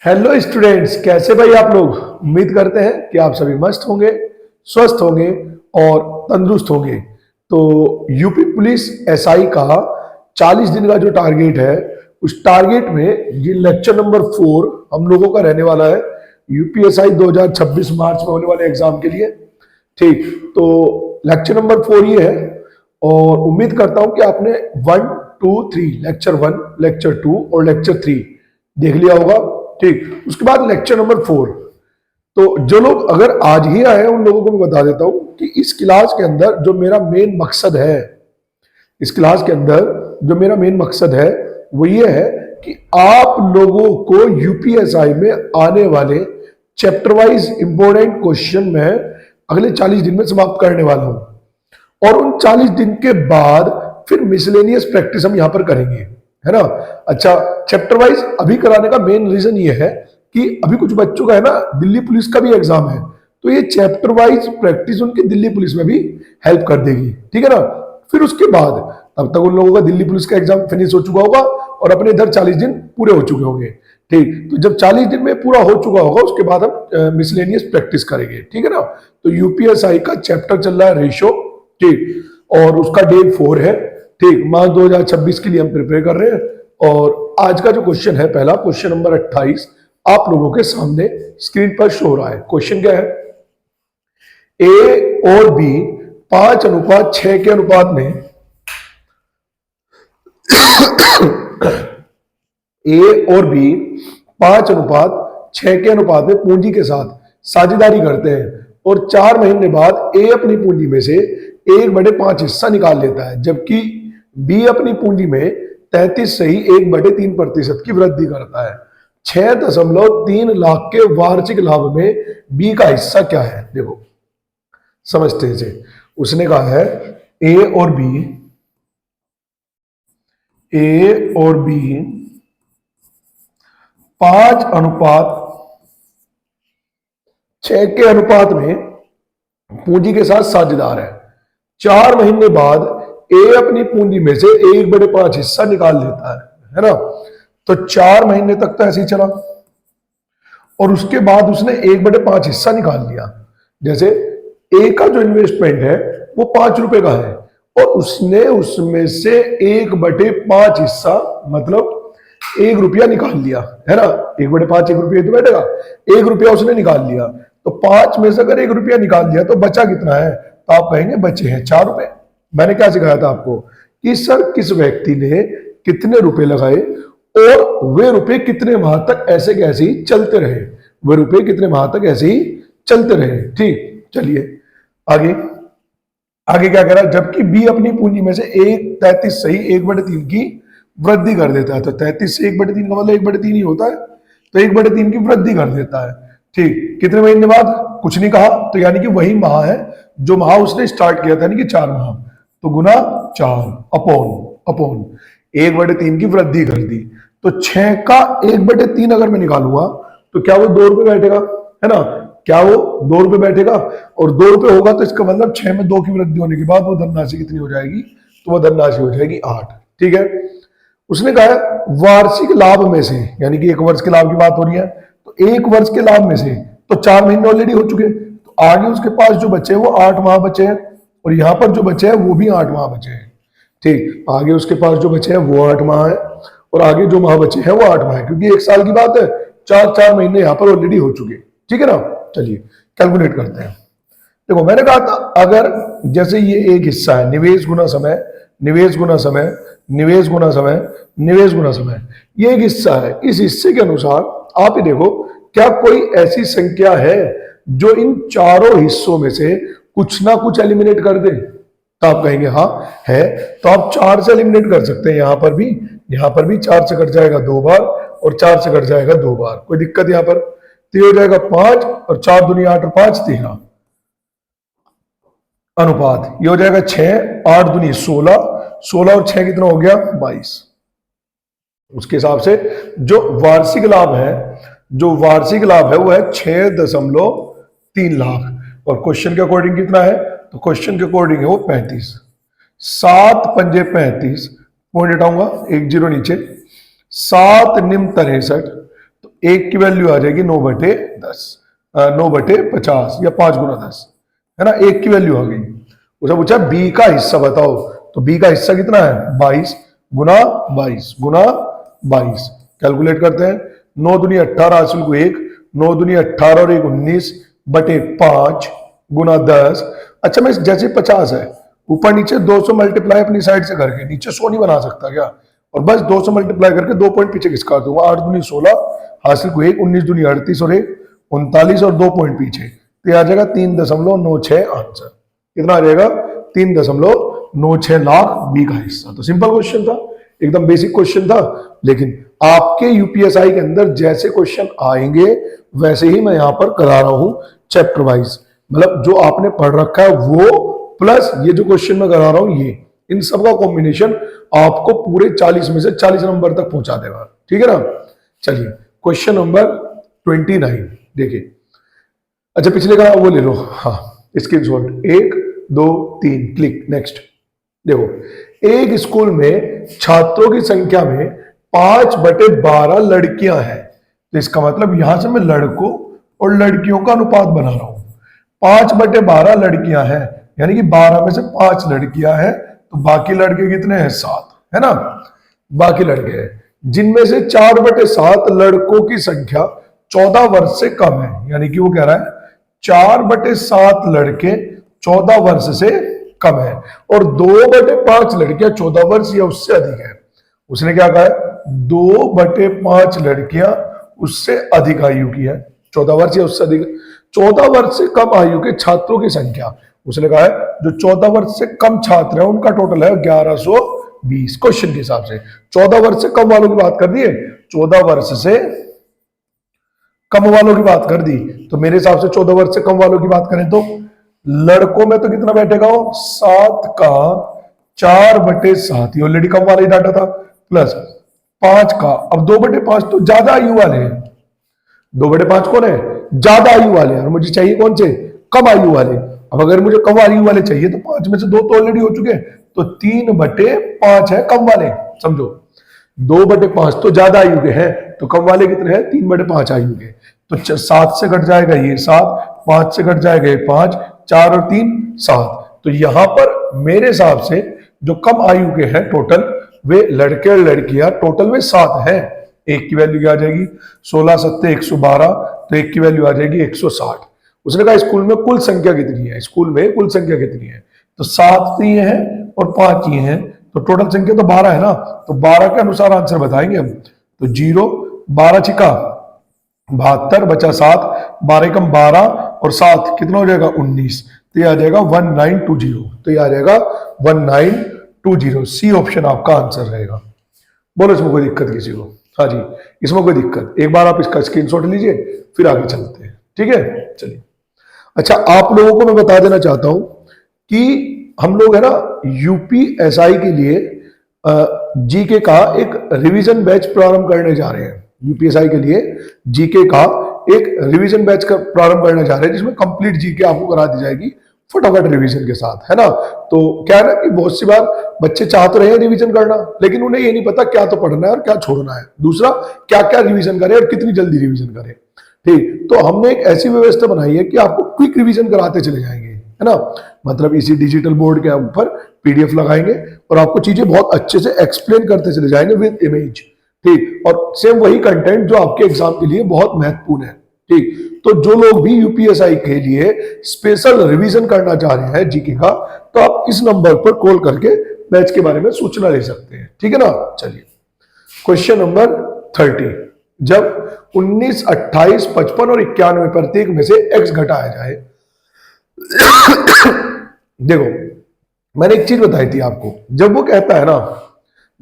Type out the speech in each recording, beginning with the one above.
Hello students, कैसे भाई आप लोग। उम्मीद करते हैं कि आप सभी मस्त होंगे, स्वस्थ होंगे और तंदुरुस्त होंगे। तो यूपी पुलिस एसआई का 40 दिन का जो टारगेट है, उस टारगेट में ये लेक्चर नंबर 4 हम लोगों का रहने वाला है। यूपीएसआई 2026 मार्च में होने वाले एग्जाम के लिए। ठीक, तो लेक्चर नंबर 4 ये है और उम्मीद करता हूं कि आपने 1, 2, 3 लेक्चर 1, लेक्चर 2 और लेक्चर 3 देख लिया होगा। ठीक, उसके बाद लेक्चर नंबर 4। तो जो लोग अगर आज ही आए हैं उन लोगों को मैं बता देता हूं कि इस क्लास के अंदर जो मेरा मेन मकसद है, इस क्लास के अंदर जो मेरा मेन मकसद है वो ये है कि आप लोगों को यूपीएसआई में आने वाले चैप्टर वाइज इंपोर्टेंट क्वेश्चन में अगले 40 दिन में समाप्त करने वाला हूं। और उन 40 दिन के बाद फिर मिसलेनियस प्रैक्टिस हम यहां पर करेंगे, है ना। अच्छा, चैप्टर वाइज अभी कराने का मेन रीजन ये है कि अभी कुछ बच्चों का है ना दिल्ली पुलिस का भी एग्जाम है, तो ये चैप्टर वाइज प्रैक्टिस उनकी दिल्ली पुलिस में भी हेल्प कर देगी, ठीक है ना। फिर उसके बाद तब तक उन लोगों का दिल्ली पुलिस का एग्जाम फिनिश हो चुका होगा और अपने इधर 40 दिन पूरे हो चुके होंगे। ठीक, तो जब 40 दिन में पूरा हो चुका होगा उसके बाद हम मिसलेनियस प्रैक्टिस करेंगे, ठीक है ना। तो यूपीएसआई का चैप्टर चल रहा है रेशो, ठीक, और उसका डे 4 है। ठीक, मार्च 2026 के लिए हम प्रिपेयर कर रहे हैं। और आज का जो क्वेश्चन है, पहला क्वेश्चन नंबर 28 आप लोगों के सामने स्क्रीन पर शो हो रहा है। क्वेश्चन क्या है, ए और बी 5:6 के अनुपात में ए और बी 5:6 के अनुपात में पूंजी के साथ साझेदारी करते हैं और 4 महीने बाद ए अपनी पूंजी में से 1/5 हिस्सा निकाल लेता है, जबकि बी अपनी पूंजी में 33 से ही 1/3% की वृद्धि करता है। 6.3 लाख के वार्षिक लाभ में बी का हिस्सा क्या है। देखो समझते हैं, उसने कहा है ए और बी 5:6 के अनुपात में पूंजी के साथ साझेदार है। 4 महीने बाद ए अपनी पूंजी में से 1/5 हिस्सा निकाल लेता है ना। तो 4 महीने तक तो ऐसे ही चला और उसके बाद उसने 1/5 हिस्सा निकाल लिया। जैसे ए का जो इन्वेस्टमेंट है वो 5 रुपए का है और उसने उसमें से 1/5 हिस्सा मतलब 1 रुपया निकाल लिया, है ना। 1/5 1 रुपया तो बैठेगा, 1 रुपया उसने निकाल लिया। तो 5 में से अगर 1 रुपया निकाल लिया तो बचा कितना है, तो आप कहेंगे बचे हैं 4 रुपए। मैंने क्या सिखाया था आपको कि सर किस व्यक्ति ने कितने रुपए लगाए और वे रुपए कितने माह तक ऐसे कैसे ही चलते रहे, वे रुपए कितने माह तक ऐसे ही चलते रहे। ठीक, चलिए आगे आगे क्या कह रहा है, जबकि बी अपनी पूंजी में से 33 से ही 1/3 की वृद्धि कर देता है। तो 33 से 1/3 का मतलब 1/3 ही होता है, तो 1/3 की वृद्धि कर देता है। ठीक, कितने महीने बाद कुछ नहीं कहा, तो यानी कि वही माह है जो माह उसने स्टार्ट किया था, यानी कि 4 माह, तो गुना 4 अपॉन 1/3 की वृद्धि कर दी। तो 6 का 1/3 अगर मैं निकालूंगा तो क्या वो 2 रुपए बैठेगा, है ना। क्या वो 2 रुपए बैठेगा और 2 रुपए होगा तो इसका मतलब 6 में 2 की वृद्धि होने के बाद वो धनराशि कितनी हो जाएगी, तो वो धनराशि हो जाएगी 8। ठीक है, उसने कहा वार्षिक लाभ में से, यानी कि 1 वर्ष के लाभ की बात हो रही है, तो 1 वर्ष के लाभ में से तो 4 महीने ऑलरेडी हो चुके, तो आगे उसके पास जो बचे हैं वो 8 माह बचे हैं और यहां पर जो बचे हैं वो भी 8 माह बचे हैं। ठीक, आगे उसके पास जो बचे हैं वो 8 माह है और आगे जो माह बचे हैं वो 8 माह है, क्योंकि 1 साल की बात है, 4 महीने यहां पर ऑलरेडी हो चुके। ठीक है ना, चलिए कैलकुलेट करते हैं। देखो मैंने कहा था अगर जैसे ये एक हिस्सा है, निवेश गुना समय, निवेश गुना समय, निवेश गुना समय, निवेश गुना समय, ये एक हिस्सा है। इस हिस्से के अनुसार आप ही देखो क्या कोई ऐसी संख्या है जो इन चारों हिस्सों में से कुछ ना कुछ एलिमिनेट कर दे, तो आप कहेंगे हाँ है। तो आप 4 से एलिमिनेट कर सकते हैं, यहां पर भी 4 से कट जाएगा 2 बार और 4 से कट जाएगा 2 बार, कोई दिक्कत यहां पर। तो ये हो जाएगा 5 और 4 दूनी 8 और 5 13 अनुपात, ये हो जाएगा 6, 8 दूनी 16, 16 और 6 कितना हो गया 22। उसके हिसाब से जो वार्षिक लाभ है वो है 6.3 लाख और क्वेश्चन के अकॉर्डिंग कितना है, तो क्वेश्चन के अकॉर्डिंग है वो 35। 7 पंजे 35, पॉइंट हटाऊंगा 1 0 नीचे, 7 निम 63, तो एक की वैल्यू आ जाएगी 9/10, 9/50 या 5 × 10, है ना, एक की वैल्यू आ गई। उसे पूछा बी का हिस्सा बताओ, तो बी का हिस्सा कितना है 22 गुना 22 कैलकुलेट करते हैं। 9 दूनी 18 हासिल को 1, 9 दूनी 18 और 1 19/5 गुना 10। अच्छा मैं जैसे 50 है ऊपर नीचे 200 मल्टीप्लाई अपनी साइड से करके नीचे 100 नहीं बना सकता क्या, और बस 200 मल्टीप्लाई करके 2 पॉइंट पीछे खिसका दूंगा। 8 दूनी 16 हासिल को 1, 19 दूनी 38 और 1 39 और 2 पॉइंट पीछे, तो आ जाएगा 3.96 आंसर। कितना आ जाएगा 3.96 लाख बी का हिस्सा। तो सिंपल क्वेश्चन था, एकदम बेसिक क्वेश्चन था, लेकिन आपके यूपीएसआई के अंदर जैसे क्वेश्चन आएंगे वैसे ही मैं यहां पर करा रहा हूं चैप्टर वाइज, मतलब जो आपने पढ़ रखा है वो प्लस ये जो क्वेश्चन मैं करा रहा हूं ये, इन सब का कॉम्बिनेशन आपको पूरे 40 में से 40 नंबर तक पहुंचा देगा। ठीक है ना। चलिए क्वेश्चन नंबर 29 देखिए। अच्छा पिछले का वो ले लो, हाँ स्क्रीनशॉट 1 2 3 क्लिक नेक्स्ट। देखो एक स्कूल में छात्रों की संख्या में 5/12 लड़कियां हैं, तो इसका मतलब यहां से मैं लड़कों और लड़कियों का अनुपात बना रहा हूं। 5/12 लड़कियां हैं, यानी कि 12 में से 5 लड़कियां हैं, तो बाकी लड़के कितने हैं 7, है ना, बाकी लड़के हैं, जिनमें से 4/7 लड़कों की संख्या 14 वर्ष से कम है, यानी कि वो कह रहा है 4/7 लड़के 14 वर्ष से कम है और 2/5 लड़कियां 14 वर्ष या उससे अधिक है। उसने क्या कहा है 2/5 लड़कियां उससे अधिक आयु की है, 14 वर्ष या उससे अधिक। 14 वर्ष से कम आयु के छात्रों की संख्या, उसने कहा है जो 14 वर्ष से कम छात्र है उनका टोटल है 1120 क्वेश्चन के हिसाब से। 14 वर्ष से कम वालों की बात कर दी है, 14 वर्ष से कम वालों की बात कर दी, तो मेरे हिसाब से 14 वर्ष से कम वालों की बात करें तो लड़कों में तो कितना बैठेगा 7 का 4/7, ये ऑलरेडी कम वाला ही डाटा था, प्लस 5 का, अब 2/5 तो ज्यादा आयु वाले हैं, 2/5 कौन है ज्यादा आयु वाले हैं, और मुझे चाहिए कौन से कम आयु वाले। अब अगर मुझे कम आयु वाले चाहिए तो 5 में से 2 तो ऑलरेडी हो चुके हैं, तो 3/5 है कम वाले, समझो 2/5 तो ज्यादा आयु के हैं, तो कम वाले कितने हैं 3/5 आयु के, तो 7 से घट जाएगा ये 7, 5 से घट जाएगा ये 5, 4 और 3 7, तो यहां पर मेरे हिसाब से जो कम आयु के हैं टोटल वे लड़के और लड़कियां टोटल में 7 हैं। एक की वैल्यू क्या आ जाएगी 16 7 112, तो एक की वैल्यू आ जाएगी 160। उसने कहा स्कूल में कुल संख्या कितनी है, स्कूल में कुल संख्या कितनी है, तो 7 ये है और 5 ये है, तो टोटल संख्या तो 12 है ना, तो 12 के अनुसार आंसर बताएंगे हम। तो 0 12 छिका 72 बचा 7, 12 कम 12 और 7 कितना हो जाएगा 19, तो ये आ जाएगा 1920, तो ये आ जाएगा 1920। सी ऑप्शन आपका आंसर रहेगा। बोलो इसमें कोई दिक्कत किसी को? हाँ जी इसमें कोई दिक्कत, एक बार आप इसका स्क्रीनशॉट लीजिए फिर आगे चलते हैं। ठीक है चलिए। अच्छा आप लोगों को मैं बता देना चाहता हूं कि हम लोग है ना यूपीएसआई के लिए जीके का एक रिवीजन बैच प्रारंभ करने जा रहे हैं। यूपीएसआई के लिए जीके का एक रिवीजन बैच का प्रारंभ करने जा रहे हैं, जिसमें कंप्लीट जीके आपको करा दी जाएगी फटाफट रिवीजन के साथ, है ना। तो क्या है ना कि बहुत सी बार बच्चे चाह तो रहे हैं रिवीजन करना, लेकिन उन्हें ये नहीं पता क्या तो पढ़ना है और क्या छोड़ना है, दूसरा क्या क्या रिवीजन करें और कितनी जल्दी रिवीजन करें। ठीक, तो हमने एक ऐसी व्यवस्था बनाई है कि आपको क्विक रिवीजन कराते चले जाएंगे, है ना, मतलब इसी डिजिटल बोर्ड के ऊपर पीडीएफ लगाएंगे और आपको चीजें बहुत अच्छे से एक्सप्लेन करते चले जाएंगे विद इमेज। ठीक, और सेम वही कंटेंट जो आपके एग्जाम के लिए बहुत महत्वपूर्ण है। ठीक, तो जो लोग भी यूपीएसआई के लिए स्पेशल रिवीजन करना चाह रहे हैं जीके का, तो आप इस नंबर पर कॉल करके बैच के बारे में सूचना ले सकते हैं। ठीक है ना। चलिए क्वेश्चन नंबर 30, जब 19, 28, 55 और 91 प्रत्येक में से x घटाया जाए। देखो मैंने एक चीज बताई थी आपको, जब वो कहता है ना,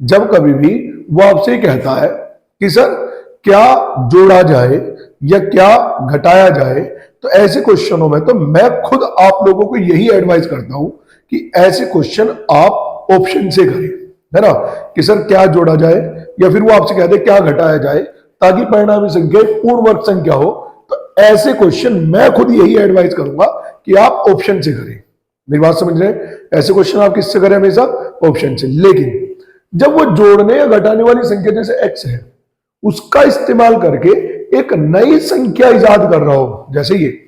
जब कभी भी वो आपसे कहता है कि सर क्या जोड़ा जाए या क्या घटाया जाए, तो ऐसे क्वेश्चनों में तो मैं खुद आप लोगों को यही एडवाइस करता हूं कि ऐसे क्वेश्चन आप ऑप्शन से करें, है ना, कि सर क्या जोड़ा जाए, या फिर वो आपसे कहते क्या घटाया जाए, ताकि परिणामी संख्या पूर्ण वर्ग संख्या हो। तो ऐसे क्वेश्चन मैं खुद यही एडवाइस करूंगा कि आप ऑप्शन से करें। मेरी बात समझ रहे हैं? ऐसे क्वेश्चन आप किससे करें? हमेशा ऑप्शन से। लेकिन जब वो जोड़ने या घटाने वाली संख्या जैसे x है, उसका इस्तेमाल करके एक नई संख्या इजाद कर रहा हो, जैसे ये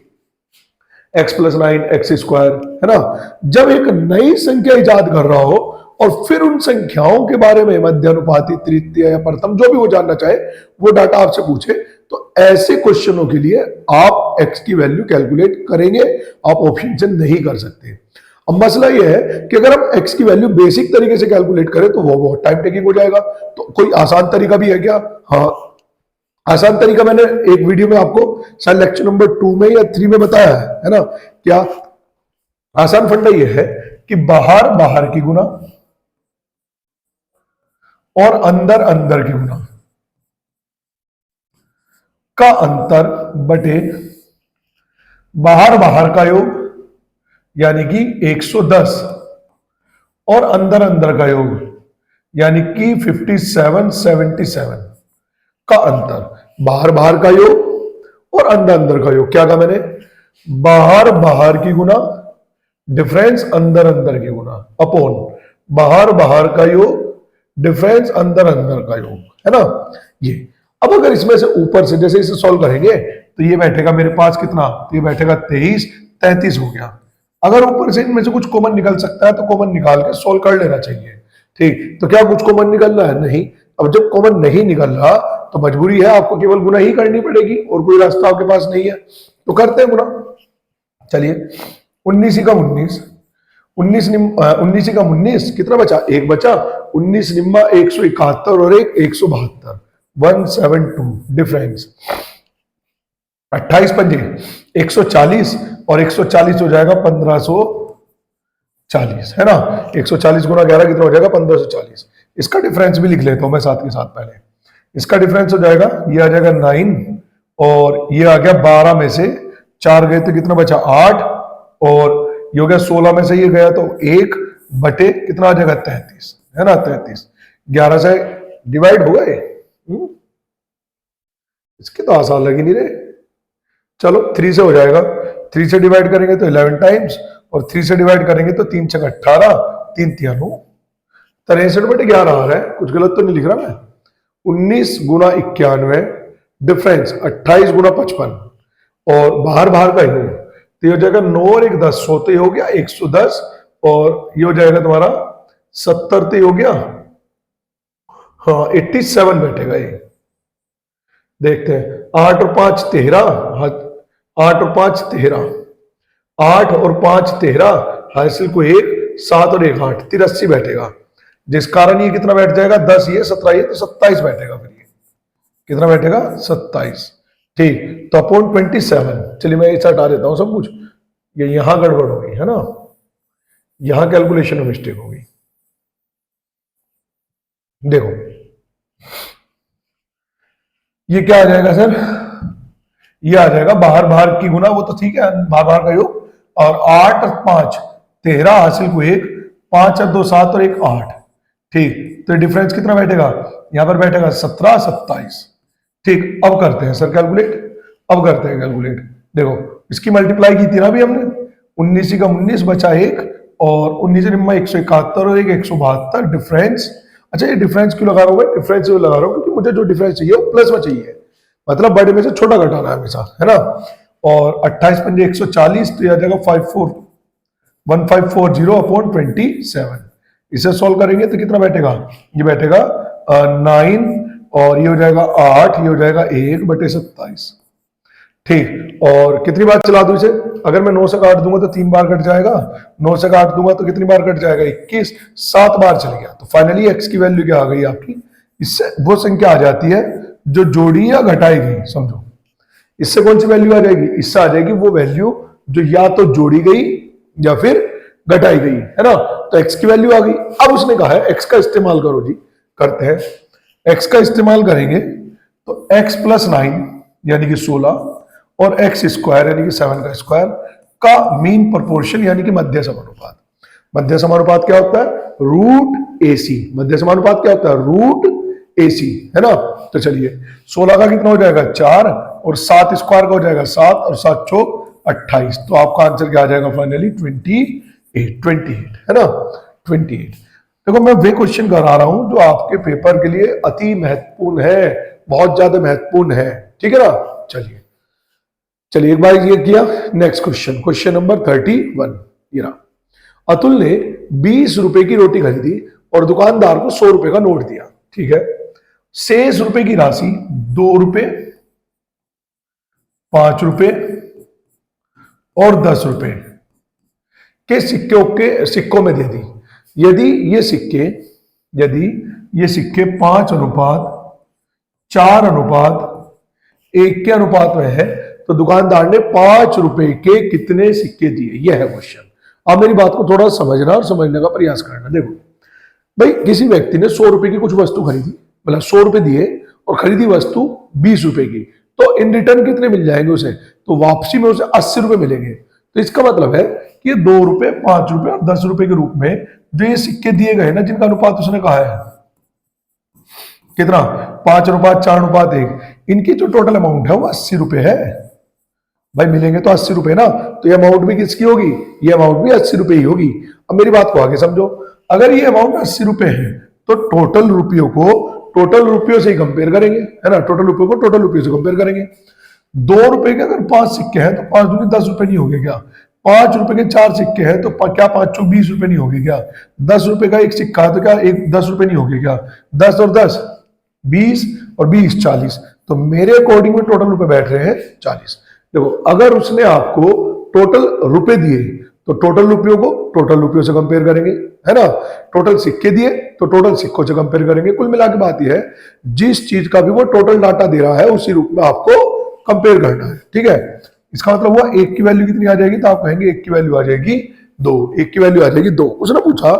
x+9 एक्स स्क्वायर, है ना, जब एक नई संख्या इजाद कर रहा हो और फिर उन संख्याओं के बारे में मध्यानुपाती, तृतीय या प्रथम जो भी वो जानना चाहे वो डाटा आपसे पूछे, तो ऐसे क्वेश्चनों के लिए आप x की वैल्यू कैलकुलेट करेंगे, आप ऑप्शन से नहीं कर सकते। अब मसला ये है कि अगर हम x की वैल्यू बेसिक तरीके से कैलकुलेट करें तो वो बहुत टाइम टेकिंग हो जाएगा। तो कोई आसान तरीका भी है क्या? हाँ, आसान तरीका मैंने एक वीडियो में आपको शायद लेक्चर नंबर 2 में या 3 में बताया है ना। क्या आसान फंडा ये है कि बाहर बाहर की गुना और अंदर अंदर की गुना का अंतर बटे बाहर बाहर का योग यानी कि 110 और अंदर अंदर का योग यानी कि 5777 का अंतर, बाहर बाहर का योग और अंदर अंदर का योग। क्या कहा मैंने? बाहर बाहर की गुना डिफरेंस अंदर अंदर की गुना अपॉन बाहर बाहर का योग डिफरेंस अंदर अंदर का योग, है ना ये। अब अगर इसमें से ऊपर से जैसे इसे सॉल्व करेंगे तो ये बैठेगा मेरे पास कितना, तो ये बैठेगा 23, 33 हो गया। अगर ऊपर से इनमें से कुछ कॉमन निकल सकता है तो कॉमन निकाल के सॉल्व कर लेना चाहिए, ठीक। तो क्या कुछ कॉमन निकल रहा है? नहीं। अब जब कॉमन नहीं निकल रहा तो मजबूरी है, आपको केवल गुना ही करनी पड़ेगी और कोई रास्ता आपके पास नहीं है, तो करते हैं गुना। चलिए 19 का 19, 19 का 19 कितना बचा? एक बचा। 19 निम्मा 171 और एक 172, 172 डिफरेंस। 28 पंजे 140 और 140 हो जाएगा 1540, है ना। 140 गुना 11 कितना हो जाएगा? 1540। इसका डिफरेंस भी लिख लेता हूं मैं साथ के साथ। पहले इसका डिफरेंस हो जाएगा, ये आ जाएगा 9 और ये आ गया 12 में से 4 गए तो कितना बचा? 8 और ये हो गया 16 में से ये गया तो 1 बटे कितना आ जाएगा? 33, है ना 33। 11 से डिवाइड हो गए। इसके तो आसान लग ही नहीं रहे। चलो 3 से हो जाएगा, 3 से डिवाइड करेंगे तो 11 टाइम्स और 3 से डिवाइड करेंगे तो 3 छक 18, 3 तिया 9, 63 बटे 11 आ रहा है। कुछ गलत तो नहीं लिख रहा मैं? 19 गुना 91 डिफरेंस 28 गुना 55 और बाहर बाहर का ही हो तो ये हो जाएगा 9 और 1 10, 100 तो हो गया 110 और ये हो जाएगा तुम्हारा 70 तो हो गया, हाँ 87 बैठेगा ये। देखते हैं 8 और 5 13, 8 और 5 13, 8 और 5 13, हासिल को 1, 7 और 1 8, 83 बैठेगा। जिस कारण ये कितना बैठ जाएगा? 10 ये 17 ये तो 27 बैठेगा। फिर ये कितना बैठेगा? 27, ठीक। तो अपॉन 27। चलिए मैं इसे हटा देता हूं सब कुछ, ये यहां गड़बड़ हो गई है ना, यहां कैलकुलेशन में मिस्टेक हो गई। देखो ये क्या आ जाएगा सर? ये आ जाएगा बाहर बाहर की गुना, वो तो ठीक है, बाहर बाहर का योग, और 8 और 5 13, हासिल को 1, 5 और 2 7 और 1 8, ठीक। तो डिफरेंस कितना बैठेगा? यहां पर बैठेगा 17 27, ठीक। अब करते हैं सर कैलकुलेट, अब करते हैं कैलकुलेट। देखो इसकी मल्टीप्लाई की थी ना अभी हमने, 19 का 19 बचा 1 और 19 निम्मा 171 और एक 172 डिफरेंस। अच्छा ये डिफरेंस क्यों लगा रहा हूं मैं? डिफरेंस लगा रहा हूं क्योंकि मुझे जो डिफरेंस चाहिए वो प्लस में चाहिए, मतलब बड़े में से छोटा घटाना है हमेशा, है ना। और 28 पंजे 140 तो यह आ जाएगा 1540 अपॉन 27। इसे सॉल्व करेंगे तो कितना बैठेगा? ये बैठेगा 9 और ये हो जाएगा 8, ये हो जाएगा 1 बटे 27, ठीक। और कितनी बार चला दूं इसे? अगर मैं 9 से काट दूंगा तो 3 बार कट जाएगा, 9 से काट दूंगा तो कितनी बार कट जाएगा? 21, 7 बार चल गया। तो फाइनली एक्स की वैल्यू क्या आ गई आपकी? इससे वो संख्या आ जाती है जो जोड़ी या घटाई गई, समझो। इससे कौन सी वैल्यू आ जाएगी? इससे आ जाएगी वो वैल्यू जो या तो जोड़ी गई या फिर घटाई गई, है ना। तो एक्स की वैल्यू आ गई। अब उसने कहा है एक्स का इस्तेमाल करो जी, करते हैं। एक्स का इस्तेमाल करेंगे तो x + 9 यानी कि 16 और x स्क्वायर यानी कि 7 का स्क्वायर का मीन प्रोपोर्शन यानी कि मध्य समानुपात। मध्य समानुपात क्या होता है? Root AC। मध्य समानुपात क्या होता है? रूट AC, है ना। तो चलिए 16 का कितना हो जाएगा? 4 और 7 स्क्वायर का हो जाएगा 7 और 7 चौक 28। तो आपका आंसर क्या आ जाएगा फाइनली? 28, है ना 28। देखो मैं वे क्वेश्चन करा रहा हूं जो आपके पेपर के लिए अति महत्वपूर्ण है, बहुत ज्यादा महत्वपूर्ण है, ठीक है ना। चलिए चलिए एक बार ये किया। Next question, question number 31। ये रहा। अतुल ने 20 रुपए की रोटी खरीदी और दुकानदार को 100 रुपए का नोट दिया, ठीक है। शेष रुपए की राशि 2 रुपए, 5 रुपए और 10 रुपए के सिक्कों में दे दी। यदि ये सिक्के 5:4:1 के अनुपात में है तो दुकानदार ने 5 रुपए के कितने सिक्के दिए? यह है क्वेश्चन। अब मेरी बात को थोड़ा समझना और समझने का प्रयास करना। देखो भाई, किसी व्यक्ति ने 100 रुपए की कुछ वस्तु खरीदी, मतलब 100 रुपए दिए और खरीदी वस्तु 20 रुपए की, तो इन रिटर्न कितने मिल जाएंगे उसे? तो वापसी में उसे 80 रुपए मिलेंगे। तो इसका मतलब है कि 2 रुपए, 5 रुपए और 10 रुपए के रूप में जो ये सिक्के दिए गए ना, जिनका अनुपात उसने कहा है कितना, 5:4:1, इनकी जो टोटल अमाउंट है वो 80 रुपए है। भाई मिलेंगे तो 80 रुपए ना, तो ये अमाउंट भी किसकी होगी? ये अमाउंट भी 80 रुपए ही होगी। अब मेरी बात को आगे समझो। अगर ये अमाउंट 80 रुपए है तो टोटल रुपयों से ही कंपेयर करेंगे, है ना। टोटल रुपयों को टोटल रुपयों से कंपेयर करेंगे। 2 रुपए के अगर 5 सिक्के हैं तो 5 दूनी 10 रुपए नहीं हो गए क्या? 5 रुपए के 4 सिक्के हैं तो क्या 5 चौक 20 रुपए नहीं हो गए क्या? 10 रुपए का एक सिक्का है तो क्या 10 रुपए नहीं हो गए क्या? 10 और 10 20 और 20 40। तो मेरे अकॉर्डिंग में टोटल रुपए बैठ रहे हैं 40। देखो अगर उसने आपको टोटल रुपए दिए तो टोटल रुपयों को टोटल रुपयों से कंपेयर करेंगे, है ना। टोटल सिक्के दिए तो टोटल सिक्कों से कंपेयर करेंगे। कुल मिला के बात यह है, जिस चीज का भी वो टोटल डाटा दे रहा है उसी रूप में आपको कंपेयर करना है, ठीक है। इसका मतलब हुआ 1 की वैल्यू कितनी आ जाएगी? तो आप कहेंगे 1 की वैल्यू आ जाएगी 2, 1 की वैल्यू आ जाएगी 2। उसने पूछा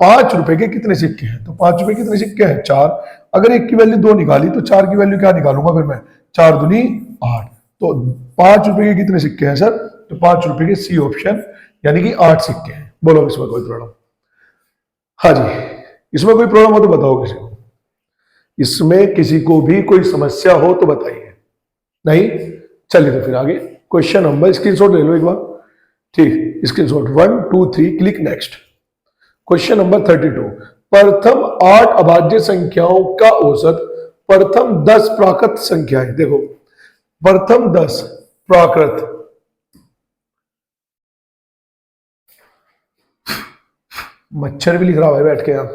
5 रुपए के कितने सिक्के हैं, तो 5 रुपए कितने सिक्के हैं? 4। अगर 1 की वैल्यू 2 निकाली तो 4 की वैल्यू क्या निकालूंगा फिर मैं? 4 दूनी 8। तो 5 रुपए के कितने सिक्के हैं सर? तो 5 रुपए के सी ऑप्शन, यानी कि 8 सिक्के हैं। बोलो इसमें कोई प्रॉब्लम? हाँ जी, इसमें कोई प्रॉब्लम हो तो बताओ किसी को। इसमें किसी को भी कोई समस्या हो तो बताइए। नहीं? चलिए तो फिर आगे क्वेश्चन नंबर, स्क्रीनशॉट ले लो एक बार, ठीक। Screenshot 1 2 3 click next. Question number 32। प्रथम 8 अभाज्य संख्याओं का औसत प्रथम 10 प्राकृत संख्याएं। देखो प्रथम 10 प्राकृत, मच्छर भी लिख रहा है बैठ के यहां।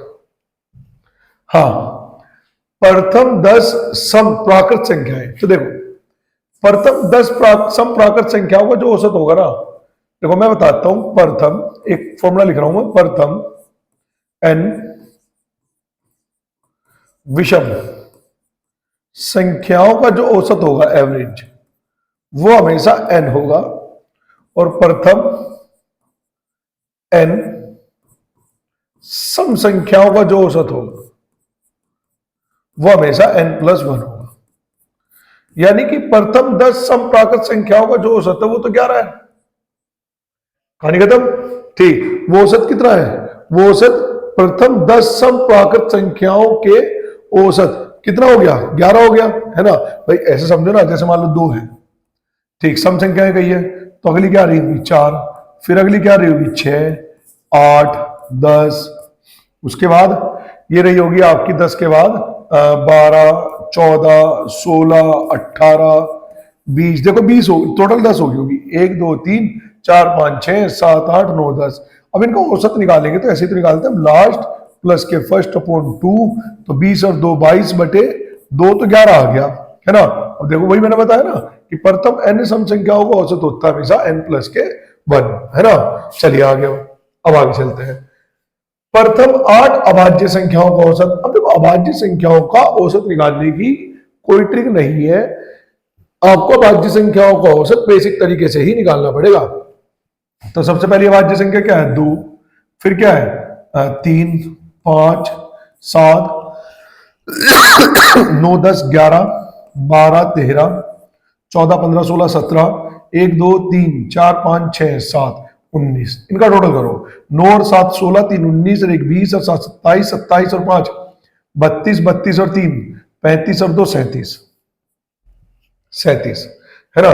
हाँ, प्रथम 10 सम प्राकृत संख्याएं। तो देखो प्रथम 10 सम प्राकृत संख्याओं का जो औसत होगा ना, देखो मैं बताता हूं। प्रथम, एक फॉर्मूला लिख रहा हूं मैं, प्रथम n विषम संख्याओं का जो औसत होगा, एवरेज, वो हमेशा n होगा। और प्रथम n सम संख्याओं का जो औसत होगा वो हमेशा n+1 होगा। यानी कि प्रथम 10 सम प्राकृत संख्याओं का जो औसत है वो तो 11 है। कहानी खत्म, ठीक। वो औसत कितना है? वो औसत प्रथम 10 सम प्राकृत संख्याओं के औसत कितना हो गया? 11 हो गया, है ना। भाई ऐसे समझो ना, जैसे मान लो 2 है, ठीक, सम संख्याएं कही है, तो अगली क्या रही होगी? 4। फिर अगली क्या रही होगी? 6, 8, 10। उसके बाद ये रही होगी आपकी 10 के बाद 12, 14, 16, 18, 20। देखो 20 हो, टोटल 10 होगी। 1 2 3 4 5 6 7 8 9 10। अब इनका औसत निकालेंगे तो ऐसे ही तो निकालते हैं हम, लास्ट प्लस के फर्स्ट अपॉन 2। तो 20 और 2 22 बटे 2 तो 11 आ गया, है ना। अब देखो वही मैंने बताया ना कि प्रथम n सम संख्याओं का औसत होता है हमेशा n+1, है ना। चलिए आगे, अब आगे चलते हैं। प्रथम 8 अभाज्य संख्याओं का औसत। अब देखो अभाज्य संख्याओं का औसत निकालने की कोई ट्रिक नहीं है, आपको अभाज्य संख्याओं का औसत बेसिक तरीके से ही निकालना पड़ेगा। तो सबसे पहली अभाज्य संख्या क्या है? 2। फिर क्या है? 3, 5, 7, 9, 10, 11, 12, 13, 14, 15, 16, 17, 1 2 3 4 5 6 7 19। इनका टोटल करो। 9 और 7 16, 3 19 और 1 20 और 7 27, 27 और 5 32, 32 और 3 35 और 2 37, 37, है ना।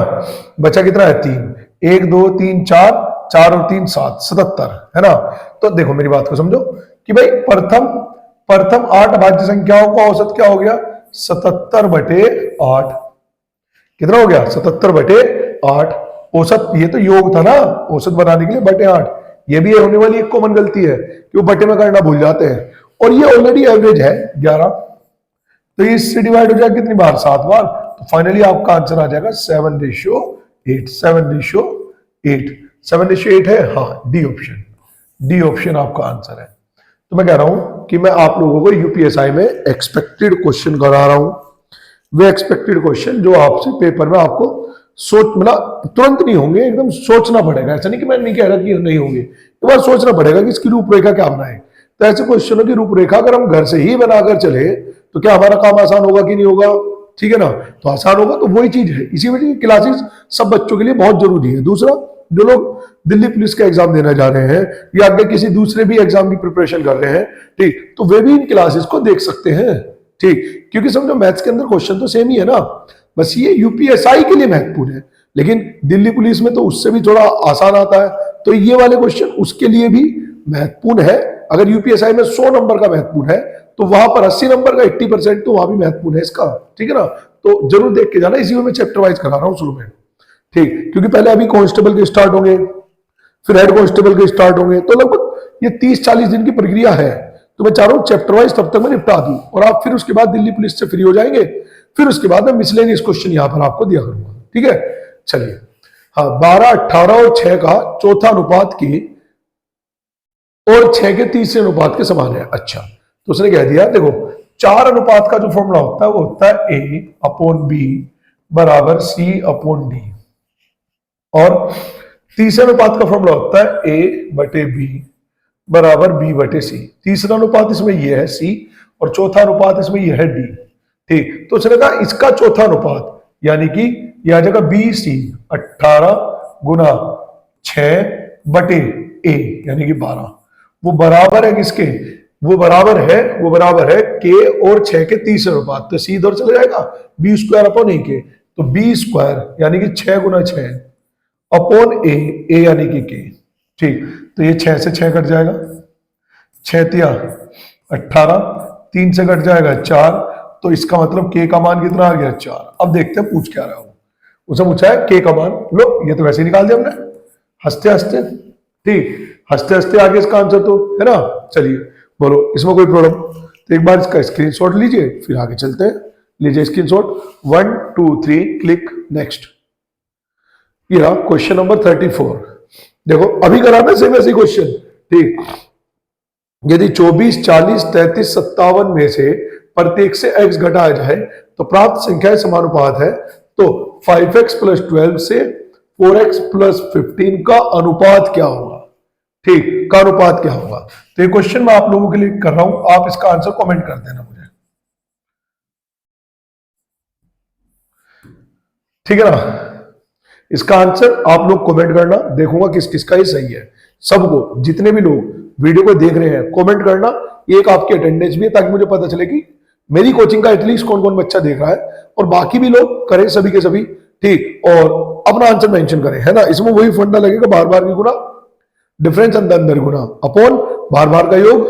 बचा कितना है? 3। 1 2 3 4, 4 और 3 7, 77, है ना। तो देखो मेरी बात को समझो कि भाई प्रथम 8 अभाज्य संख्याओं का औसत क्या हो गया? 77/8। कितना हो गया? 77/8। औसत, ये तो योग था ना, औसत बनाने के लिए बटे 8। ये भी होने वाली एक कॉमन गलती है कि वो बटे में करना भूल जाते हैं। और ये ऑलरेडी एवरेज है 11, तो इससे डिवाइड हो जाएगा कितनी बार? 7 बार। तो फाइनली आपका आंसर आ जाएगा 7:8। 7:8। 7:8 है, हाँ, डी ऑप्शन। डी ऑप्शन आपका आंसर है। तो मैं कह रहा हूं कि मैं आप लोगों को यूपीएसआई में एक्सपेक्टेड क्वेश्चन करा रहा हूं। वे एक्सपेक्टेड क्वेश्चन जो आपसे पेपर में आपको सोच, मतलब तुरंत नहीं होंगे, एकदम सोचना पड़ेगा। ऐसा नहीं कि मैं नहीं कह रहा कि नहीं होंगे, एक बार सोचना पड़ेगा कि इसकी रूपरेखा क्या बनाए। तो ऐसे क्वेश्चनों की रूपरेखा अगर हम घर से ही बनाकर चले तो क्या हमारा काम आसान होगा कि नहीं होगा? ठीक है ना? तो आसान होगा। तो वही चीज है, इसी वजह की क्लासेस सब बच्चों के लिए बहुत जरूरी है। दूसरा, जो लोग दिल्ली पुलिस का एग्जाम देने जा रहे हैं या आगे किसी दूसरे भी एग्जाम की प्रिपरेशन कर रहे हैं, ठीक, तो वे भी इन क्लासेस को देख सकते हैं। ठीक, क्योंकि समझो मैथ्स के अंदर क्वेश्चन तो सेम ही है ना, बस ये यूपीएसआई के लिए महत्वपूर्ण है, लेकिन दिल्ली पुलिस में तो उससे भी थोड़ा आसान आता है। तो ये वाले क्वेश्चन उसके लिए भी महत्वपूर्ण है। अगर यूपीएसआई में 100 नंबर का महत्वपूर्ण है तो वहां पर 80 नंबर का 80% तो वहां भी महत्वपूर्ण है इसका। ठीक है ना? तो जरूर देख के जाना, इसी में मैं चैप्टर वाइज करा रहा हूं शुरू में। ठीक, क्योंकि पहले अभी कांस्टेबल के स्टार्ट होंगे, फिर हेड कांस्टेबल के स्टार्ट होंगे, तो लगभग ये 30-40 दिन की प्रक्रिया है। तो मैं चाह रहा हूं चैप्टर वाइज तब तक मैं निपटा दूं और आप फिर उसके बाद दिल्ली पुलिस से फ्री हो जाएंगे। फिर उसके बाद मैं मिसलेनियस क्वेश्चन यहां पर आपको दिया करूंगा। ठीक है, चलिए। हाँ, 12, 18 और 6 का चौथा अनुपात की और 6 के तीसरे अनुपात के समान है। अच्छा, तो उसने कह दिया, देखो 4 अनुपात का जो फॉर्मूला होता है वो होता है A/B बराबर C/D, और तीसरे अनुपात का फॉर्मूला होता है A/B बराबर B/C। तीसरा अनुपात इसमें ये है C और चौथा अनुपात इसमें ये है D। ठीक, तो उसने कहा इसका चौथा अनुपात यानी कि यह आ जाएगा BC 18 गुना 6/A यानी कि 12। वो बराबर है किसके? वो बराबर है K और 6 के तीसरे अनुपात। तो C इधर चला जाएगा, B² अपॉन A के, तो B² यानी कि 6 गुना 6 अपॉन A यानी कि K। ठीक, तो ये 6 से 6 कट जाएगा, 6×3 18, 3 से कट जाएगा 4, तो इसका मतलब K का मान कितना आ गया? 4। अब देखते हैं पूछ क्या रहा हूं। उसे पूछा है K का मान, लो ये तो वैसे ही निकाल दिया हमने हंसते हंसते। ठीक, हंसते हंसते आगे इसका आंसर तो है ना। चलिए बोलो, इसमें कोई प्रॉब्लम? तो एक बार इसका स्क्रीनशॉट लीजिए, फिर आगे चलते हैं। लीजिए स्क्रीनशॉट, 1 2 3, क्लिक नेक्स्ट। ये रहा क्वेश्चन नंबर 34। देखो अभी करा ना सेम ऐसे क्वेश्चन। ठीक, यदि 24, 40, 33, 57 में से प्रत्येक से x घटाया जाए तो प्राप्त संख्या समानुपात है, तो 5x + 12 से 4x + 15 का अनुपात क्या होगा? ठीक, का अनुपात क्या होगा? तो ये क्वेश्चन मैं आप लोगों के लिए कर रहा हूं, आप इसका आंसर कमेंट कर देना मुझे। ठीक है ना? इसका आंसर आप लोग कमेंट करना, देखूंगा किस किसका ही सही है। सबको, जितने भी लोग वीडियो को देख रहे हैं, कमेंट करना। एक आपकी अटेंडेंस भी है ताकि मुझे पता चले कि मेरी कोचिंग का एटलीस्ट कौन कौन बच्चा देख रहा है, और बाकी भी लोग करें, सभी के सभी। ठीक, और अपना आंसर मेंशन करें, है ना। इसमें वही फंडा लगेगा, बार बार की गुना, डिफरेंस अंदर अंदर गुना, अपॉन बार बार का योग,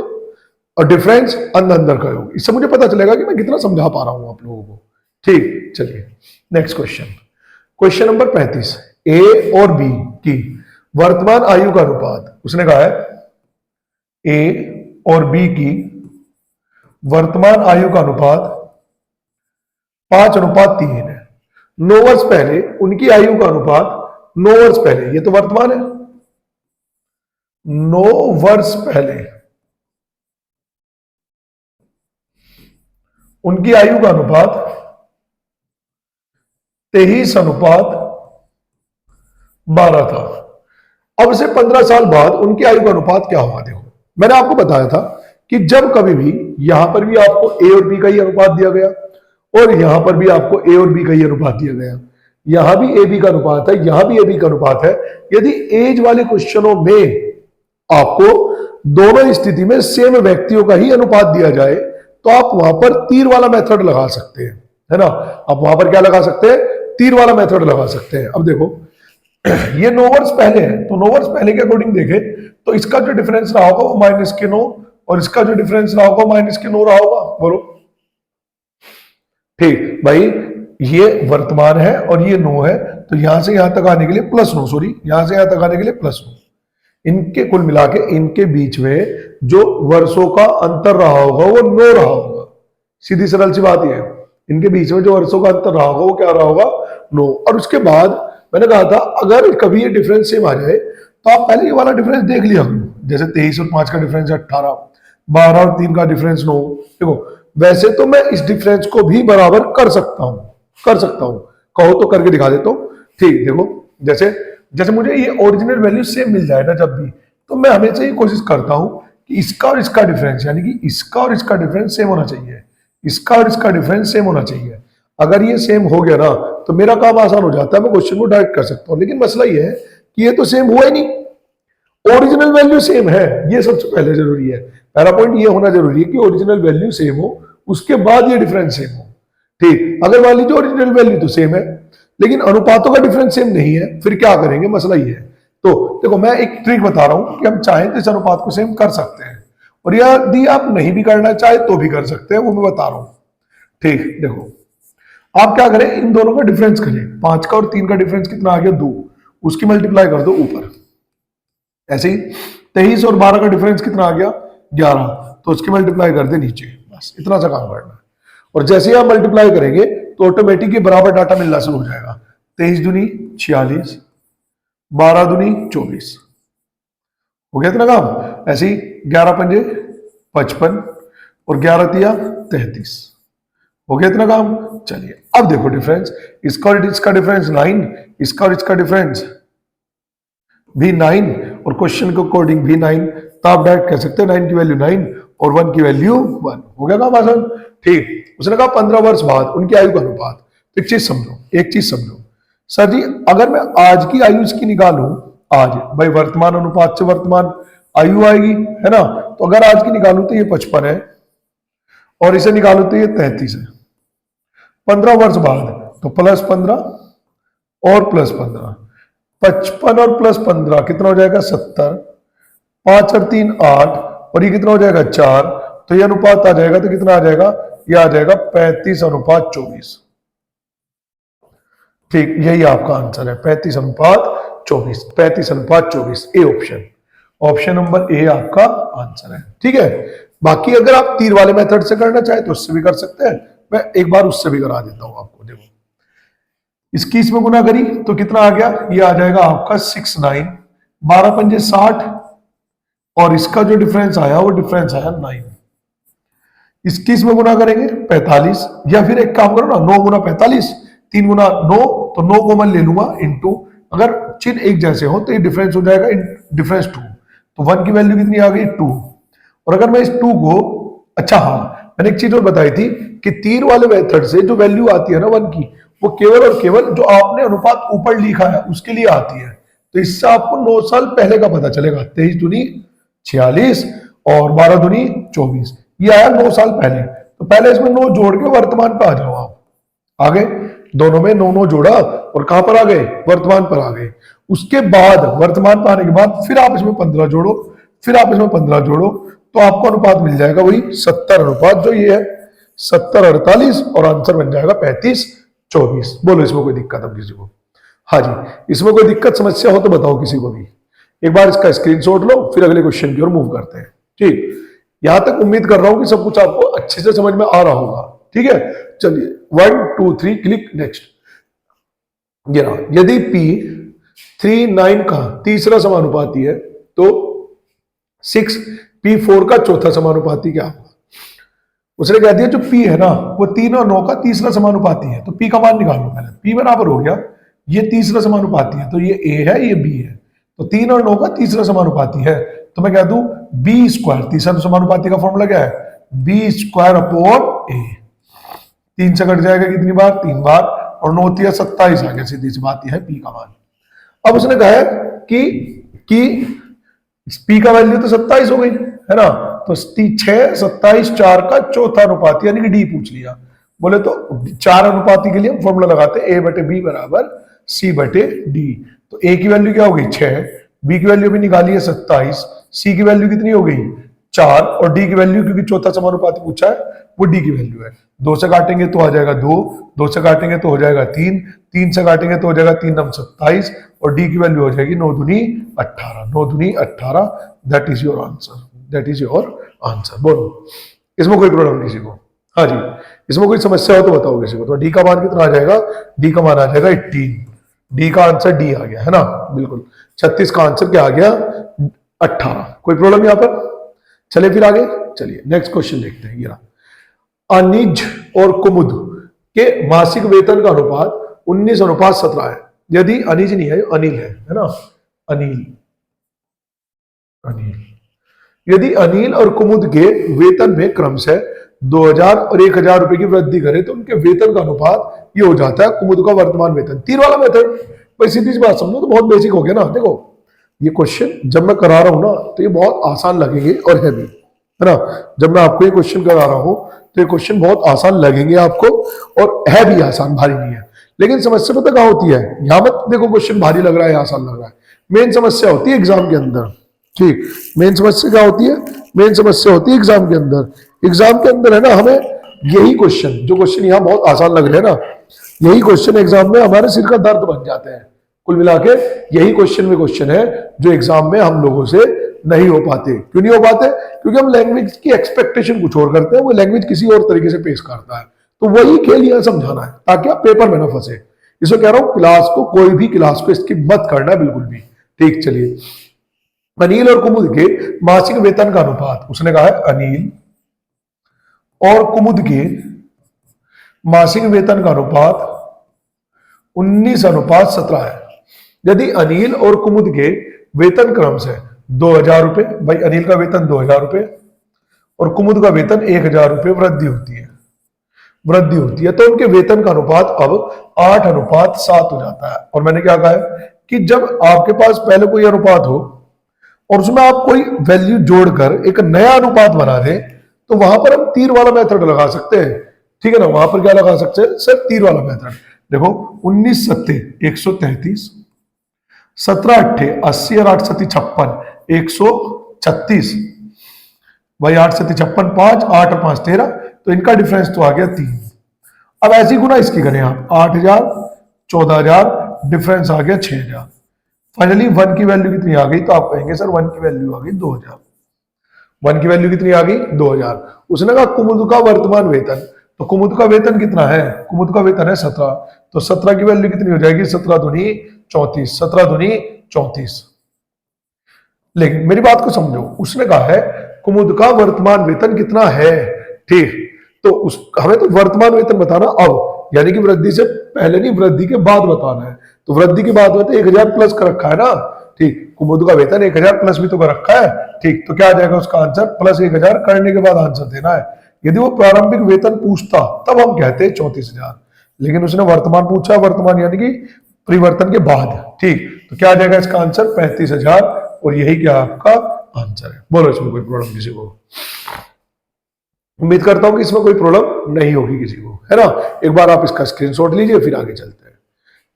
और डिफरेंस अंदर अंदर का योग। इससे मुझे पता चलेगा कि मैं कितना समझा पा रहा हूं आप लोगों को। ठीक, चलिए next question. Question number 35, A और B की वर्तमान आयु का अनुपात। उसने कहा है A और B की वर्तमान आयु का अनुपात 5:3 है। 9 वर्ष पहले उनकी आयु का अनुपात 9 वर्ष पहले, ये तो वर्तमान है, 9 वर्ष पहले उनकी आयु का अनुपात 23:12 था। अब से 15 साल बाद उनकी आयु का अनुपात क्या होगा? देखो मैंने आपको बताया था कि जब कभी भी यहां पर भी आपको A और B का ही अनुपात दिया गया, और यहां पर भी आपको A और B का ही अनुपात दिया गया, यहां भी AB का अनुपात है, यहां भी AB का अनुपात है। यदि एज वाले क्वेश्चनों में आपको दोनों स्थिति में सेम व्यक्तियों का ही अनुपात दिया जाए तो आप वहां पर तीर वाला मेथड लगा सकते हैं, है ना। आप वहां पर क्या लगा सकते हैं? तीर वाला मेथड लगा सकते हैं। अब देखो ये 9 वर्ष पहले है, तो 9 वर्ष पहले के अकॉर्डिंग देखें तो इसका जो डिफरेंस रहा होगा वो -9, और इसका जो डिफरेंस रहा होगा -9 रहा होगा। बोलो ठीक भाई, ये वर्तमान है और ये 9 है, तो यहां से यहां तक आने के लिए +9, सॉरी यहां से यहां तक आने के लिए +9, इनके कुल मिला के इनके बीच में जो वर्षों का अंतर रहा होगा वो 9 रहा होगा। सीधी सरल सी बात है, इनके बीच में जो वर्षों का अंतर रहा होगा वो क्या रहा होगा, 9। और उसके बाद मैंने कहा था अगर कभी ये डिफरेंस सेम आ जाए तो आप पहले ये वाला डिफरेंस देख लिया करो, जैसे 23 और 5 का डिफरेंस 18, 12 और 3 का डिफरेंस 9। देखो वैसे तो मैं इस डिफरेंस को भी बराबर कर सकता हूं, कहो तो करके दिखा देता हूं। ठीक, देखो जैसे जैसे मुझे ये ओरिजिनल वैल्यू सेम मिल जाए ना जब भी, तो मैं हमेशा ये कोशिश करता हूं कि इसका और इसका डिफरेंस, यानी कि इसका और इसका डिफरेंस सेम होना चाहिए, इसका और इसका डिफरेंस सेम होना चाहिए। अगर ये सेम हो गया ना तो मेरा काम आसान हो जाता है, मैं क्वेश्चन को डायरेक्ट कर सकता हूं। लेकिन मसला ये है कि ये तो सेम हुआ ही नहीं, ओरिजिनल वैल्यू सेम है, ये सबसे पहले जरूरी है। पहला पॉइंट ये होना जरूरी है कि ओरिजिनल वैल्यू सेम हो, उसके बाद ये डिफरेंस सेम हो। ठीक, अगर मान लीजिए ओरिजिनल वैल्यू तो सेम है लेकिन अनुपातों का डिफरेंस सेम नहीं है, फिर क्या करेंगे, मसला ये है। तो देखो मैं एक ट्रिक बता रहा हूं कि हम चाहें तो इस अनुपात को सेम कर सकते हैं, और यदि आप नहीं भी करना चाहे तो भी कर सकते हैं, वो मैं बता रहा हूं। ठीक, देखो आप क्या करें, इन दोनों का डिफरेंस करें, 5 का और 3 का डिफरेंस कितना आ गया, 2, उसकी मल्टीप्लाई कर दो ऊपर। ऐसे ही 23 और 12 का डिफरेंस कितना आ गया, 11, तो उसकी मल्टीप्लाई कर दे नीचे, बस इतना सा काम करना है। और जैसे ही आप मल्टीप्लाई करेंगे तो ऑटोमेटिक ये बराबर डाटा मिलना शुरू हो जाएगा। 23 दूनी 46, 12 दूनी 24, हो गया इतना काम। ऐसे ही 11 पंजे 55 और 11 तिया 33, हो गया इतना काम। चलिए अब देखो डिफरेंस, इसका और इसका डिफरेंस 9, इसका और इसका डिफरेंस भी 9, और क्वेश्चन के अकॉर्डिंग भी 9, तो आप डायरेक्ट कह सकते हैं 9 की वैल्यू 9 और 1 की वैल्यू 1, हो गया काम आसान। ठीक, उसने कहा 15 वर्ष बाद उनकी आयु का अनुपात। एक चीज समझो सर जी, अगर मैं आज की आयु इसकी निकालूं, आज भाई वर्तमान अनुपात से वर्तमान आयु आएगी, है ना, तो अगर आज की निकालूं तो ये 55 है और इसे निकालूं तो ये 33 है। 15 वर्ष बाद तो +15 और +15, 55 और +15 कितना हो जाएगा, 70, 5 और 3 8, और ये कितना हो जाएगा 4, तो ये अनुपात आ जाएगा, तो कितना आ जाएगा, ये आ जाएगा 35:24। ठीक, यही आपका आंसर है, 35:24, 35:24, A option, option number A आपका आंसर है। ठीक है, बाकी अगर आप तीर वाले मेथड से करना चाहे तो उससे भी कर सकते हैं, मैं एक बार उससे भी करा देता हूं आपको। देखो इसकी इसमें गुना करी तो कितना आ गया, ये आ जाएगा आपका 69, 12 पंजे 60, और इसका जो डिफरेंस आया वो डिफरेंस आया 9। इसकी इसमें गुना करेंगे 45, या फिर एक काम करो ना, 9 गुना 45, 3 गुना 9, तो 9 कॉमन ले लूंगा इनटू, अगर चिन्ह एक जैसे हो तो ये डिफरेंस हो जाएगा डिफरेंस 2, तो 1 की वैल्यू कितनी आ गई 2। और अगर मैं इस 2 को, अच्छा हाँ मैंने एक चीज और बताई थी कि तीर वाले मेथड से जो वैल्यू आती है ना 1 की, वो केवल और केवल जो आपने अनुपात ऊपर लिखा है उसके लिए आती है। तो इससे आपको 9 साल पहले का पता चलेगा, 23 दूनी 46 और 12 दूनी 24, ये आया 9 साल पहले। तो पहले इसमें 9 जोड़ के वर्तमान पे आ जाओ आप, आगे दोनों में 9 जोड़ा और कहां पर आ गए, वर्तमान पर आ गए। उसके बाद वर्तमान पर आने के बाद फिर आप इसमें 15 जोड़ो, फिर आप इसमें 15 जोड़ो, तो आपको अनुपात मिल जाएगा वही 70 अनुपात जो ये है, 70:48, और आंसर बन जाएगा 35:24। बोलो इसमें कोई दिक्कत है किसी को? हाँ जी, इसमें कोई दिक्कत समस्या हो तो बताओ किसी को भी। एक बार इसका स्क्रीनशॉट लो, फिर अगले क्वेश्चन की ओर मूव करते हैं। ठीक, यहां तक उम्मीद कर रहा हूं कि सब कुछ आपको अच्छे से समझ में आ रहा होगा। ठीक है, चलिए 1 2 3 क्लिक नेक्स्ट। ये रहा, यदि P 3 9 का तीसरा समानुपाती है तो 6 P4 का चौथा समानुपाती क्या होगा? उसने कह दिया जो P है ना वो 3 और 9 का तीसरा समानुपाती है, तो P का मान निकालो पहले। P बराबर हो गया, ये तीसरा समानुपाती है तो ये A है ये B है, तो 3 और 9 का तीसरा समानुपाती है, तो मैं कह दूं B², तीसरा समानुपाती का फॉर्मूला क्या है, B²/A। 3 से कट जाएगा कितनी बार, 3 बार, और 9 3 27 आ गया, सीधी सी बात है P का मान। अब उसने कहा है कि P का वैल्यू तो 27 हो गई है ना, तो 6 27 4 का चौथा अनुपाती यानी कि D पूछ लिया। बोले तो 4 अनुपाती के लिए हम फॉर्मूला लगाते हैं A/B बराबर C/D। तो A की वैल्यू क्या हो गई 6, B की वैल्यू भी निकाली है 27, C की वैल्यू कितनी हो गई 4 और डी की वैल्यू, क्योंकि चौथा समानुपाती पूछा है, वो डी की वैल्यू है। 2 से काटेंगे तो आ जाएगा 2, 2 से काटेंगे तो हो जाएगा 3, 3 से काटेंगे तो हो जाएगा 3 9 27 और डी की वैल्यू हो जाएगी 9 दूनी 18, 9 दूनी 18। That is your answer, that is your answer. बोलो, इसमें कोई प्रॉब्लम किसी को? हाँ जी, इसमें कोई समस्या हो तो बताओ किसी को। तो डी का मान कितना आ जाएगा? डी का मान आ जाएगा 18। डी का आंसर डी आ गया है ना, बिल्कुल। 36 का आंसर क्या आ गया? 18। कोई प्रॉब्लम यहां पर? चलिए फिर आगे, चलिए नेक्स्ट क्वेश्चन देखते हैं। ये अनिज और कुमुद के मासिक वेतन का अनुपात 19:17 है। यदि अनिज नहीं है, अनिल है ना, अनिल, अनिल। यदि अनिल और कुमुद के वेतन में क्रमशः 2000 और 1000 रुपए की वृद्धि करे तो उनके वेतन का अनुपात ये हो जाता है कुमुद का वर्तमान वेतन। तीर वाला मेथड, भाई सीधी सी बात समझो तो बहुत बेसिक हो गया ना। देखो ये क्वेश्चन जब मैं करा रहा हूं ना तो ये बहुत आसान लगेंगे और है भी, है ना। जब मैं आपको ये क्वेश्चन करा रहा हूं तो ये क्वेश्चन बहुत आसान लगेंगे आपको और है भी आसान, भारी नहीं है। लेकिन समस्या पता क्या होती है? यहां मत देखो क्वेश्चन भारी लग रहा है, आसान लग रहा है। मेन समस्या होती है एग्जाम के अंदर। ठीक, मेन समस्या क्या होती है? मेन समस्या होती है एग्जाम के अंदर। एग्जाम के अंदर है ना, हमें यही क्वेश्चन, जो क्वेश्चन यहाँ बहुत आसान लग रहे हैं ना, यही क्वेश्चन एग्जाम में हमारे सिर का दर्द बन जाते हैं। कुल मिला के यही क्वेश्चन में क्वेश्चन है जो एग्जाम में हम लोगों से नहीं हो पाते। क्यों नहीं हो पाते? क्योंकि हम लैंग्वेज की एक्सपेक्टेशन कुछ और करते हैं, वो लैंग्वेज किसी और तरीके से पेश करता है। तो वही खेल यहाँ समझाना है ताकि आप पेपर में ना फंसे। इसको कह रहा हूं, क्लास को, कोई भी क्लास को इसकी मत करना है बिल्कुल भी। ठीक, चलिए। अनिल और कुमुद के मासिक वेतन का अनुपात, उसने कहा है अनिल और कुमुद के मासिक वेतन का अनुपात 19:17 है। यदि अनिल और कुमुद के वेतन क्रम से 2000 रुपए, भाई अनिल का वेतन 2000 रुपए और कुमुद का वेतन 1000 रुपए वृद्धि होती है तो उनके वेतन का अनुपात अब 8:7 हो जाता है। और मैंने क्या कहा है कि जब आपके पास पहले कोई अनुपात हो और उसमें आप कोई वैल्यू जोड़कर एक नया अनुपात बना दें तो वहां पर हम तीर वाला मेथड लगा सकते हैं। ठीक है ना, वहां पर क्या लगा सकते हैं? सर तीर वाला मेथड। देखो 19 सत्ते 133, 17 अट्ठे 80 और 8 सत्ती 56 136, भाई 8 सत्ती 56, 5 8 और 5 13, तो इनका डिफरेंस तो आ गया 3। अब ऐसी गुना इसकी करें आप, 8000 14000, डिफरेंस आ गया 6000। फाइनली 1 की वैल्यू कितनी आ गई? तो आप कहेंगे सर 1 की वैल्यू आ गई 2000। 1 की वैल्यू कितनी आ गई? 2000। उसने कहा कुमुद का वर्तमान वेतन, तो कुमुद का वेतन कितना है? कुमुद का वेतन है 17, तो 17 की वैल्यू कितनी हो जाएगी? 17 दूनी 34, 17 दूनी 34। लेकिन मेरी बात को समझो, उसने कहा है कुमुद का वर्तमान वेतन कितना है। ठीक, तो हमें तो वर्तमान वेतन बताना अब, यानी कि वृद्धि से पहले नहीं, वृद्धि के बाद बताना है। तो वृद्धि के बाद में तो 1000 प्लस कर रखा है ना। ठीक, कुमुद का वेतन 1000 प्लस भी तो कर रखा है। ठीक, तो क्या आ जाएगा उसका आंसर? प्लस 1000 करने के बाद आंसर देना है। यदि वो प्रारंभिक वेतन पूछता तब हम कहते हैं 34,000, लेकिन उसने वर्तमान पूछा, वर्तमान यानी कि परिवर्तन के बाद। ठीक, तो क्या आ जाएगा इसका आंसर? 35,000, और यही क्या आपका आंसर है। बोलो इसमें कोई प्रॉब्लम किसी को? उम्मीद करता हूं कि इसमें कोई प्रॉब्लम नहीं होगी किसी को, है ना। एक बार आप इसका स्क्रीनशॉट लीजिए, फिर आगे चलते हैं।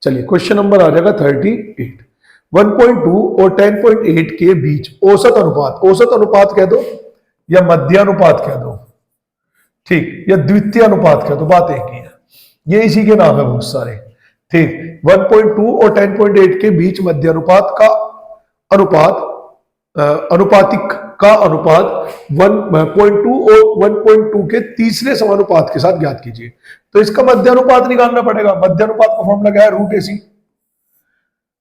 चलिए क्वेश्चन नंबर आ जाएगा 38। 1.2 और 10.8 के बीच औसत अनुपात, औसत अनुपात कह दो या मध्यानुपात कह दो, ठीक, या द्वितीय अनुपात कह दो, बात एक ही है। ये इसी के नाम है बहुत सारे। ठीक, 1.2 और 10.8 के बीच मध्यानुपात का अनुपात, अनुपातिक का अनुपात 1.2 और 1.2 के तीसरे समानुपात के साथ ज्ञात कीजिए। तो इसका मध्यानुपात निकालना पड़ेगा। मध्यानुपात का फॉर्मूला क्या है? √AC,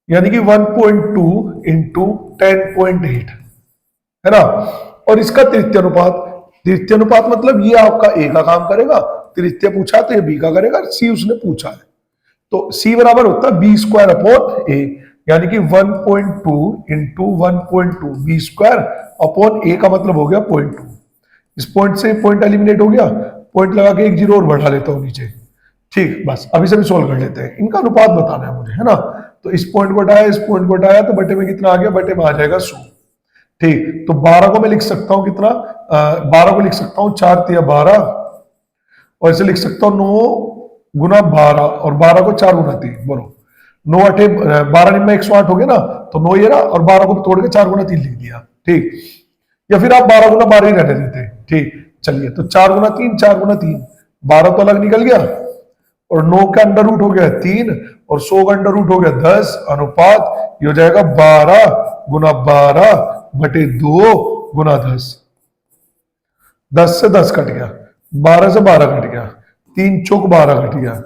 यानी कि 1.2 इंटू 10.8, है ना। और इसका तृतीय अनुपात, तृतीय अनुपात मतलब ये आपका ए का काम करेगा, तृतीय पूछा तो ये बी का करेगा, सी उसने पूछा है, तो सी बराबर होता है b² अपॉन ए, यानी कि 1.2 इंटू 1.2 b² अपॉन ए का मतलब हो गया 0.2। इस पॉइंट से पॉइंट एलिमिनेट हो गया, पॉइंट लगा के एक जीरो और बढ़ा लेता हूं नीचे। ठीक, बस अभी से भी सोल्व कर लेते हैं। इनका अनुपात बताना है मुझे, है ना। तो इस पॉइंट को हटाया, इस पॉइंट को हटाया, तो बटे में कितना आ गया? बटे में आ जाएगा 100। ठीक, तो 12 को मैं लिख सकता हूं कितना? 12 को लिख सकता हूं 4 तिया 12, और इसे लिख सकता हूं 9 गुना 12, और 12 को 4 गुना 3, बोलो 9 8 12 में 108 हो गया ना, तो 9 ये रहा, और 12 को तोड़ के 4 गुना 3 लिख दिया। ठीक, या फिर आप 12 गुना 12 ही रहने देते। ठीक, चलिए तो 4 गुना 3, 4 गुना 3, 12 तो अलग निकल गया, और 9 का अंडर रूट हो गया 3, और 100 का अंडर रूट हो गया 10, अनुपात ये हो जाएगा 12 गुना 12 बटे 2 गुना 10। 10 से 10 कट गया, 12 से 12 कट गया, 3 चौक 12 कट गया,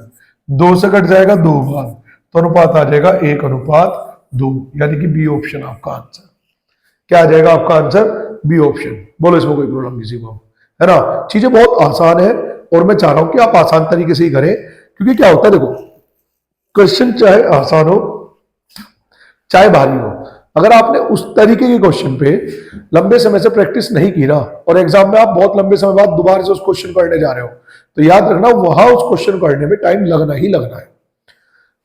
2 से कट जाएगा 2 बार, तो अनुपात आ जाएगा 1:2, यानी कि बी ऑप्शन आपका आंसर। क्या आ जाएगा आपका आंसर? B option. बोलो इसमें कोई प्रॉब्लम किसी को, है ना? चीजें बहुत आसान है, और मैं चाह रहा हूं कि आप आसान तरीके से ही करें, क्योंकि क्या होता है देखो, क्वेश्चन चाहे आसान हो चाहे भारी हो, अगर आपने उस तरीके के क्वेश्चन पे लंबे समय से प्रैक्टिस नहीं की ना, और एग्जाम में आप बहुत लंबे समय बाद दोबारा से उस क्वेश्चन करने जा रहे हो, तो याद रखना वहां उस क्वेश्चन करने में टाइम लगना ही लगना है।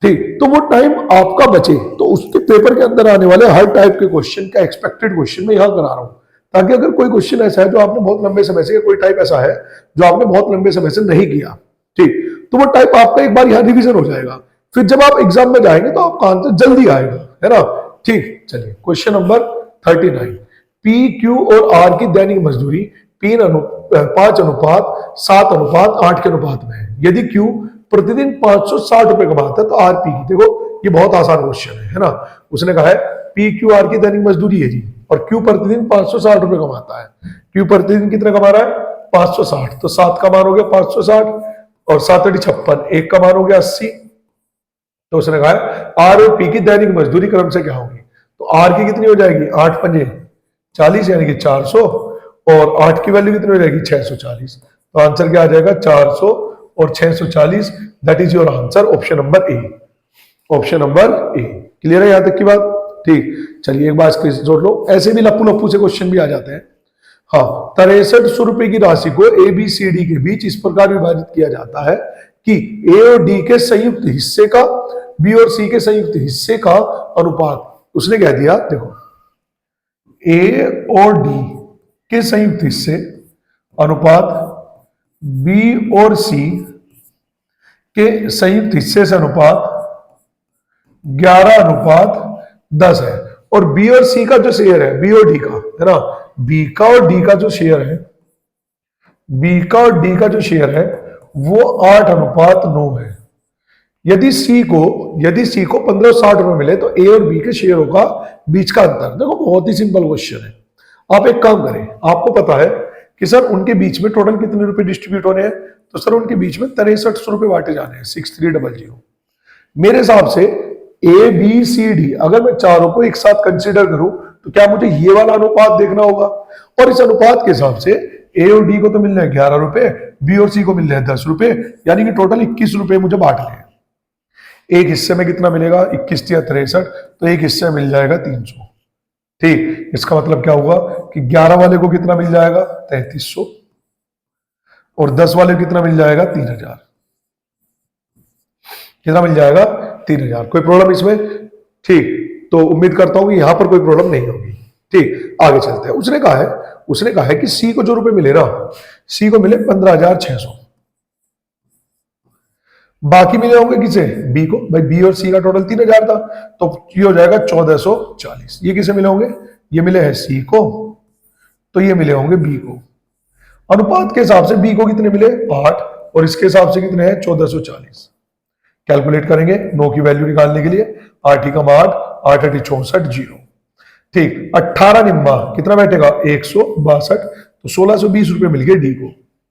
ठीक, तो वो टाइम आपका बचे, तो उसके पेपर के अंदर आने वाले हर टाइप के क्वेश्चन का एक्सपेक्टेड क्वेश्चन मैं यहां करा रहा हूं, ताकि अगर कोई क्वेश्चन ऐसा है जो आपने बहुत लंबे समय से, कोई टाइप ऐसा है जो आपने बहुत लंबे समय से नहीं किया, ठीक, तो वो टाइप आपका एक बार यहां रिवीजन हो जाएगा, फिर जब आप एग्जाम में जाएंगे तो आपका आंसर जल्दी आएगा, है ना? ठीक, चलिए क्वेश्चन नंबर 39, पी क्यू और आर की दैनिक मजदूरी 5:7:8 के अनुपात में है। यदि क्यू प्रतिदिन 560 रुपए कमाता है तो आर पी की, देखो ये बहुत आसान क्वेश्चन है ना? उसने कहा है पी क्यू आर की दैनिक मजदूरी है जी, और क्यू प्रतिदिन 560 रुपए कमाता है। क्यू प्रतिदिन कितना कमा रहा है? 560, तो 7 का मान हो गया 560, और 7 × 56, 1 का मान हो गया 80। तो उसने कहा है आर और पी की दैनिक मजदूरी क्रम से क्या होगी? तो आर की कितनी हो जाएगी? 8 पंजे 40, यानी कि 400, और 8 की वैल्यू कितनी हो जाएगी? 640। तो आंसर क्या आ जाएगा? 400 और 640, that is your answer, option number A. Option number A. Clear है यहां तक की बात? ठीक, चलिए एक बार स्क्रीन जोड़ लो। ऐसे भी लप्पू लप्पू से क्वेश्चन भी आ जाते हैं। हाँ, 6300 रुपए की राशि को ए बी सी डी के बीच इस प्रकार विभाजित किया जाता है कि ए और डी के संयुक्त हिस्से का बी और सी के संयुक्त हिस्से का अनुपात, उसने कह दिया देखो, ए और डी के संयुक्त हिस्से अनुपात बी और सी के संयुक्त हिस्से से अनुपात 11:10 है, और बी और सी का जो शेयर है, बी और डी का, है ना, बी का और डी का जो शेयर है, बी का और डी का जो शेयर है वो 8:9 है। यदि सी को 1560 रुपए मिले तो ए और बी के शेयरों का बीच का अंतर, देखो बहुत ही सिंपल क्वेश्चन है। आप एक काम करें, आपको पता है कि सर उनके बीच में टोटल कितने रुपए डिस्ट्रीब्यूट होने हैं, तो सर उनके बीच में 6300 रुपए बांटे जाने हैं, 6300। मेरे हिसाब से ए बी सी डी, अगर मैं चारों को एक साथ कंसिडर करूं तो क्या मुझे ये वाला अनुपात देखना होगा, और इस अनुपात के हिसाब से ए और डी को तो मिल रहे हैं 11 रुपए, बी और सी को मिल रहे हैं 10 रुपए, यानी कि टोटल 21 रुपए मुझे बांटने हैं। एक हिस्से में कितना मिलेगा? 21 या 63, तो एक हिस्से में मिल जाएगा 300। ठीक, इसका मतलब क्या हुआ कि 11 वाले को कितना मिल जाएगा? 3300, और 10 वाले को कितना मिल जाएगा? 3000। कितना मिल जाएगा? 3000। कोई प्रॉब्लम इसमें? ठीक, तो उम्मीद करता हूं कि यहां पर कोई प्रॉब्लम नहीं होगी। ठीक, आगे चलते हैं। उसने कहा है कि सी को जो रुपए मिले ना, सी को मिले 15,600, बाकी मिले होंगे किसे? बी को। भाई बी और सी का टोटल 3000 था, तो ये हो जाएगा 1440। ये किसे मिले होंगे? ये मिले हैं सी को, तो ये मिले होंगे बी को। अनुपात के हिसाब से बी को कितने मिले? 8, और इसके हिसाब से कितने हैं? 1440। कैलकुलेट करेंगे 9 की वैल्यू निकालने के लिए। 8 ही कम 8, 8 8 64, 0। ठीक, 18 निम्मा कितना बैठेगा? 162, तो 1620 रुपए मिल गए डी को,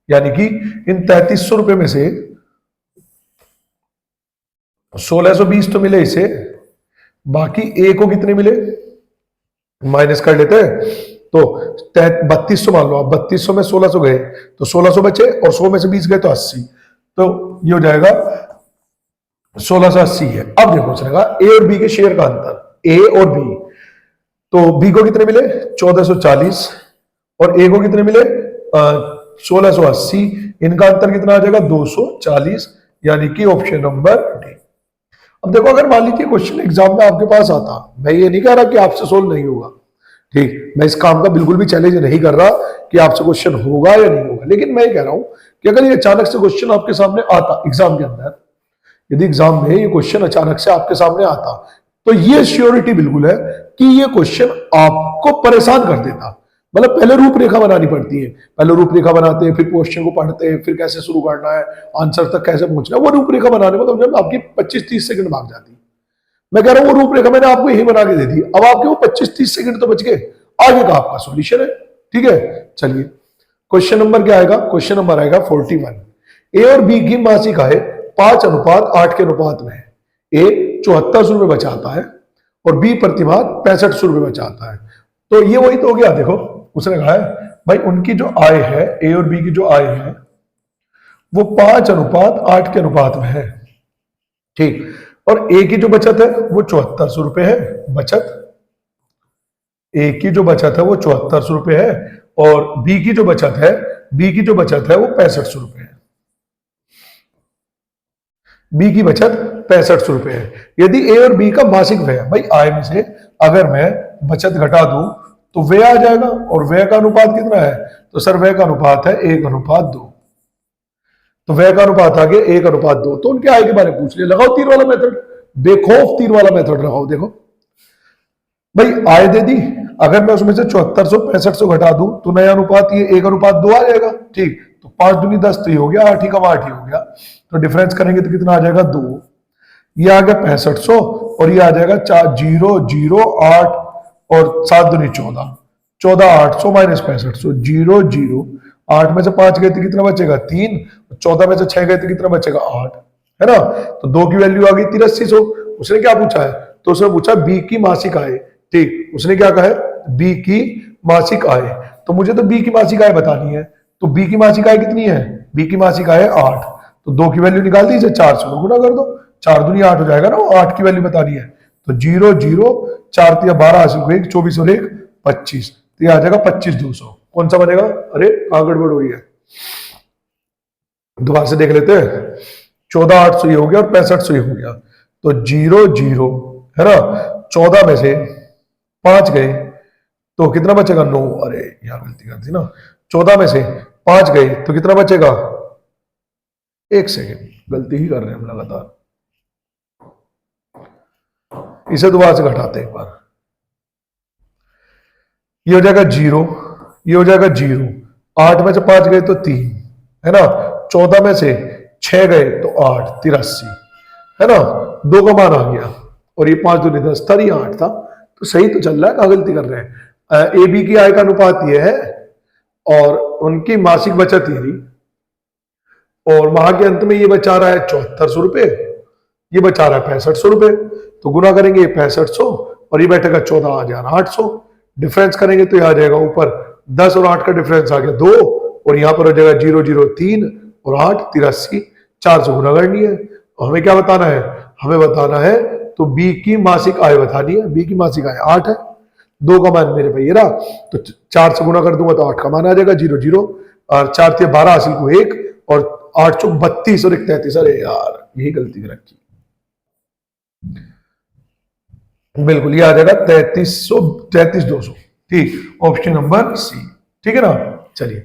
यानी कि इन 3300 रुपए में से 1620 तो मिले इसे, बाकी ए को कितने मिले? माइनस कर लेते हैं, तो 3200 मान लो आप, 3200 में 1600 गए तो 1600 बचे, और 100 में से 20 गए तो 80, तो ये हो जाएगा 1680 है। अब देखो उसने कहा ए और बी के शेयर का अंतर, ए और बी, तो बी को कितने मिले? 1440, और ए को कितने मिले? 1680। इनका अंतर कितना आ जाएगा? 240, यानी कि ऑप्शन नंबर डी। अब देखो, अगर मान लीजिए क्वेश्चन एग्जाम में आपके पास आता, मैं ये नहीं कह रहा कि आपसे सोल्व नहीं होगा, ठीक, मैं इस काम का बिल्कुल भी चैलेंज नहीं कर रहा कि आपसे क्वेश्चन होगा या नहीं होगा, लेकिन मैं ये कह रहा हूं कि अगर ये अचानक से क्वेश्चन आपके सामने आता एग्जाम के अंदर, यदि एग्जाम में ये क्वेश्चन अचानक से आपके सामने आता, तो ये श्योरिटी बिल्कुल है कि ये क्वेश्चन आपको परेशान कर देता। मतलब पहले रूपरेखा बनानी पड़ती है, पहले रूपरेखा बनाते हैं, फिर क्वेश्चन को पढ़ते हैं, फिर कैसे शुरू करना है, आंसर तक कैसे पहुंचना है, वो रूपरेखा बनाने में कम से कम आपकी 25-30 सेकंड भाग जाती है। मैं कह रहा हूं वो रूपरेखा मैंने आपको यही बना के दे दी, अब आपके वो 25-30 सेकंड तो बच गए, आगे का आपका सॉल्यूशन है। ठीक है, चलिए क्वेश्चन नंबर क्या आएगा, क्वेश्चन नंबर आएगा 41। ए और बी की मासिक आय 5:8 के अनुपात में है। ए 7400 रुपए बचाता है और बी प्रतिमाह 6500 रुपए बचाता है। तो ये वही तो हो गया, देखो उसने कहा है भाई उनकी जो आय है, ए और बी की जो आय है वो 5:8 के अनुपात में है। ठीक, और ए की जो बचत है वो 7400 रुपए है बचत, ए की जो बचत है वो 7400 रुपए है, और बी की जो बचत है, बी की जो बचत है वो 6500 रुपए है। बी की बचत 6500 रुपए है। यदि ए और बी का मासिक व्यय, भाई आय में से अगर मैं बचत घटा दूं तो व्यय आ जाएगा, और व्यय का अनुपात कितना है, तो सर व्यय का अनुपात है 1:2। तो व्यय का अनुपात आ गया 1:2। तो उनके आय के बारे में पूछ लिया, लगाओ तीर वाला मेथड, बेखौफ तीर वाला मेथड लगाओ। देखो भाई आय दे दी, अगर मैं उसमें से 7400 6500 घटा दूं तो नया अनुपात ये 1:2 आ जाएगा। ठीक, तो 5 दूनी 10, तो ये हो गया 8 ही का 8 ही हो गया, तो डिफरेंस करेंगे तो कितना आ जाएगा 2। ये आ गया 6500 और ये आ जाएगा 008 और 7 दूनी 14, 14800 माइनस 6500, 008 में से 5 गए तो कितना बचेगा 3, 14 में से 6 गए तो कितना बचेगा 8, है ना। तो 2 की वैल्यू आ गई 8300। उसने क्या पूछा है, तो उसने पूछा बी की मासिक आय। ठीक, उसने क्या कहा है, बी की मासिक आय, तो मुझे तो बी की मासिक आय बतानी है। तो बी की मासिक आय कितनी है, बी की मासिक आय है 8, तो 2 की वैल्यू निकाल दीजिए, 4 से गुना कर दो, 4 दूनी 8 हो जाएगा ना, 8 की वैल्यू बतानी है। तो 0 0 4 3 12 हासिल को 1, 24 और 1 25, तो ये आ जाएगा 25,200। कौन सा बनेगा, अरे कहां गड़बड़ हो रही है, दोबारा से देख लेते हैं। 14,800 ये हो गया और 6500 ये हो गया, तो 0 0 है ना, 14 में से 5 गए तो कितना बचेगा 9, अरे यहाँ गलती कर दी ना, 14 में से 5 गए तो कितना बचेगा, 1 सेकेंड, गलती ही कर रहे हैं हम लगातार, इसे दोबारा से घटाते हैं एक बार। ये हो जाएगा 0, ये हो जाएगा 0, 8 में से 5 गए तो 3, है ना, 14 में से 6 गए तो 8, 83, है ना, 2 का मान आ गया, और ये 5 दूनी 10 था, ये 8 था, तो सही तो चल रहा है, कहाँ गलती कर रहे हैं। ए बी की आय का अनुपात ये है और उनकी मासिक बचत ये रही, और माह के अंत में ये बचा रहा है 7400 रुपए, ये बचा रहा है 6500 रुपए, तो गुना करेंगे 6500 और ये बैठेगा 14,800, डिफरेंस करेंगे तो ये आ जाएगा ऊपर 10 और 8 का डिफरेंस आ गया 2, और यहाँ पर हो जाएगा 0 0 3 और 8 83, 4 से गुना करनी है। और हमें क्या बताना है, हमें बताना है तो बी की मासिक आय बतानी है, बी की मासिक आय 8 है, 2 का मान मेरे भाई ये रहा, तो 4 से गुना कर दूंगा तो 8 का मान आ जाएगा 0 0, और 4 3 12 हासिल को 1, और 8 चौक 32 और 1 33, अरे यार यही गलती रखी, बिल्कुल ये आ जाएगा 33,200। ठीक, ऑप्शन नंबर सी, ठीक है ना। चलिए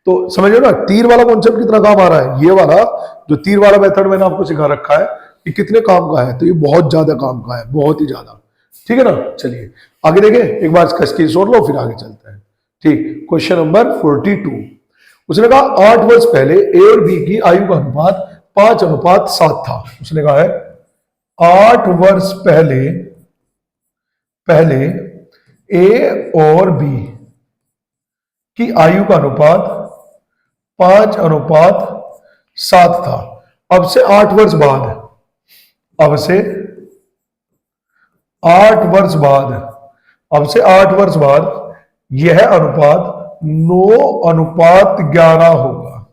तो समझो ना तीर वाला कॉन्सेप्ट कितना काम आ रहा है, ये वाला जो तीर वाला मेथड मैंने आपको सिखा रखा है ये कितने काम का है, तो ये बहुत ज्यादा काम का है, बहुत ही ज्यादा, ठीक है ना। चलिए आगे देखें एक बार इसका स्क्रीनशॉट लो फिर आगे चलते हैं। ठीक, क्वेश्चन नंबर 42, उसने कहा 8 वर्ष पहले ए और बी की आयु का अनुपात 5:7 था। उसने कहा है 8 वर्ष पहले ए और बी की आयु का अनुपात 5:7 था। अब से 8 वर्ष बाद, अब से 8 वर्ष बाद, अब से 8 वर्ष बाद यह अनुपात 9:11 होगा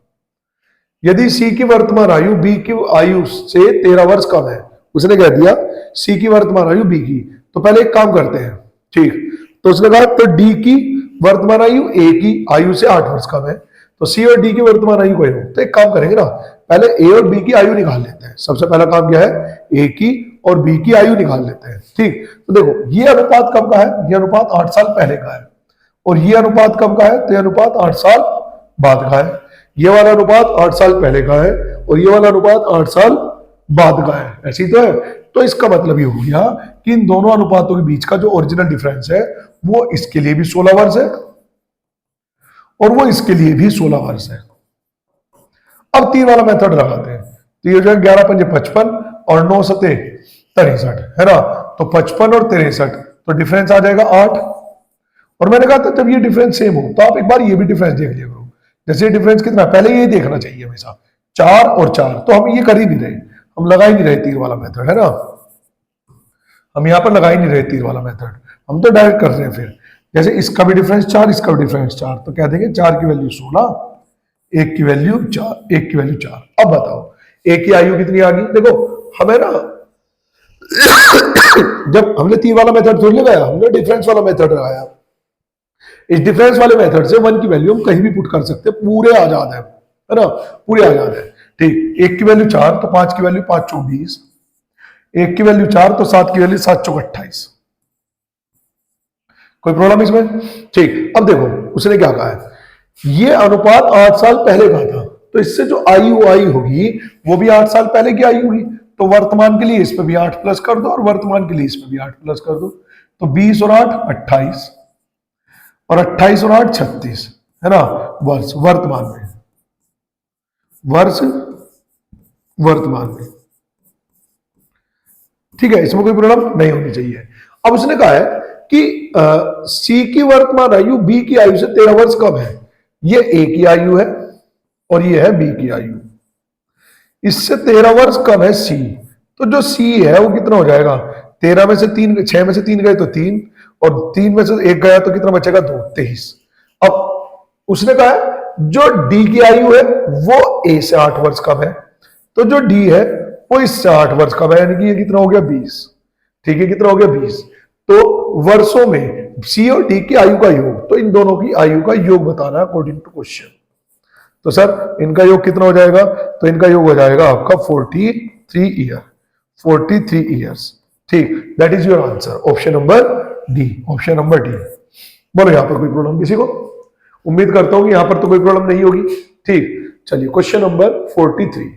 यदि सी की वर्तमान आयु बी की आयु से 13 वर्ष कम है। उसने कह दिया सी की वर्तमान आयु बी की, तो पहले एक काम करते हैं। ठीक, तो उसने कहा तो डी की वर्तमान आयु ए की आयु से 8 वर्ष कम है, तो सी और डी की वर्तमान आयु कोई हो, तो एक काम करेंगे ना, पहले ए और बी की आयु निकाल लेते हैं। सबसे पहला काम क्या है, ए की और बी की आयु निकाल लेते हैं। ठीक, तो देखो ये अनुपात कब का है, ये अनुपात 8 साल पहले का है, और ये अनुपात कब का है, तो ये अनुपात 8 साल बाद का है। ये वाला अनुपात 8 साल पहले का है और ये वाला अनुपात 8 साल बाद का है, ऐसी तो है। तो इसका मतलब ये हो गया कि इन दोनों अनुपातों के बीच का जो ओरिजिनल डिफरेंस है वो इसके लिए भी 16 वर्ष है और वो इसके लिए भी 16 वर्ष है। अब 3 वाला मेथड लगाते हैं, तो ये हो जाएगा 11 पंजे 55 और 9 सते 63, है ना। तो 55 और 63, तो डिफरेंस आ जाएगा 8। और मैंने कहा था जब ये डिफरेंस सेम हो तो आप एक बार ये भी डिफरेंस देख लिया करो। जैसे डिफरेंस कितना, पहले ये देखना चाहिए हमेशा 4 और 4, तो हम ये कर ही नहीं रहे, हम लगा ही नहीं रहे तीर वाला मेथड, है ना। हम यहाँ पर लगा ही नहीं रहे तीर वाला मेथड, हम तो डायरेक्ट कर रहे हैं। फिर जैसे इसका भी डिफरेंस 4, इसका भी डिफरेंस 4, तो कह देंगे 4 की वैल्यू 16, 1 की वैल्यू 4, 1 की वैल्यू 4। अब बताओ एक की आयु कितनी आ गई। देखो हमें ना जब हमने तीर वाला मेथड थोड़ी लगाया, हमने डिफरेंस वाला मेथड लगाया। इस डिफरेंस वाले मेथड से 1 की वैल्यू हम कहीं भी पुट कर सकते हैं, पूरे आजाद है ना, पूरे आजाद है। ठीक, 1 की वैल्यू 4 तो 5 की वैल्यू 5 चौक 20, 1 की वैल्यू 4 तो 7 की वैल्यू 7 चौक 28। कोई प्रॉब्लम इसमें? ठीक, अब देखो उसने क्या कहा है, ये अनुपात 8 साल पहले का था, तो इससे जो आयु आई होगी वो भी 8 साल पहले की आयु होगी। तो वर्तमान के लिए इस पे भी 8 प्लस कर दो और वर्तमान के लिए इस पे भी 8 प्लस कर दो, तो 20 और 8 28 और 28 और 8 36, है ना। वर्ष वर्तमान में, वर्ष वर्तमान में, ठीक है, इसमें कोई प्रॉब्लम नहीं होनी चाहिए। अब उसने कहा है कि सी की वर्तमान आयु बी की आयु से 13 वर्ष कम है। ये ए की आयु है और ये है बी की आयु, इससे 13 वर्ष कम है सी। तो जो सी है वो कितना हो जाएगा, 13 में से 3, 6 में से 3 गए तो 3, और 3 में से 1 गया तो कितना बचेगा 2, 23। अब उसने कहा है जो डी की आयु है वो ए से 8 वर्ष कम है, तो जो डी है वो इससे 8 वर्ष कम है, यानी कि ये कितना हो गया 20। ठीक है, कितना हो गया 20। तो वर्षों में सी और डी की आयु का योग, तो इन दोनों की आयु का योग बताना है अकॉर्डिंग टू क्वेश्चन। तो सर इनका योग कितना हो जाएगा, तो इनका योग हो जाएगा आपका 43 ईयर, 43 ईयर्स। ठीक, that is your answer, option number D, option number D. बोलो यहां पर कोई प्रॉब्लम किसी को? उम्मीद करता हूं कि यहां पर तो कोई प्रॉब्लम नहीं होगी। ठीक, चलिए क्वेश्चन नंबर 43,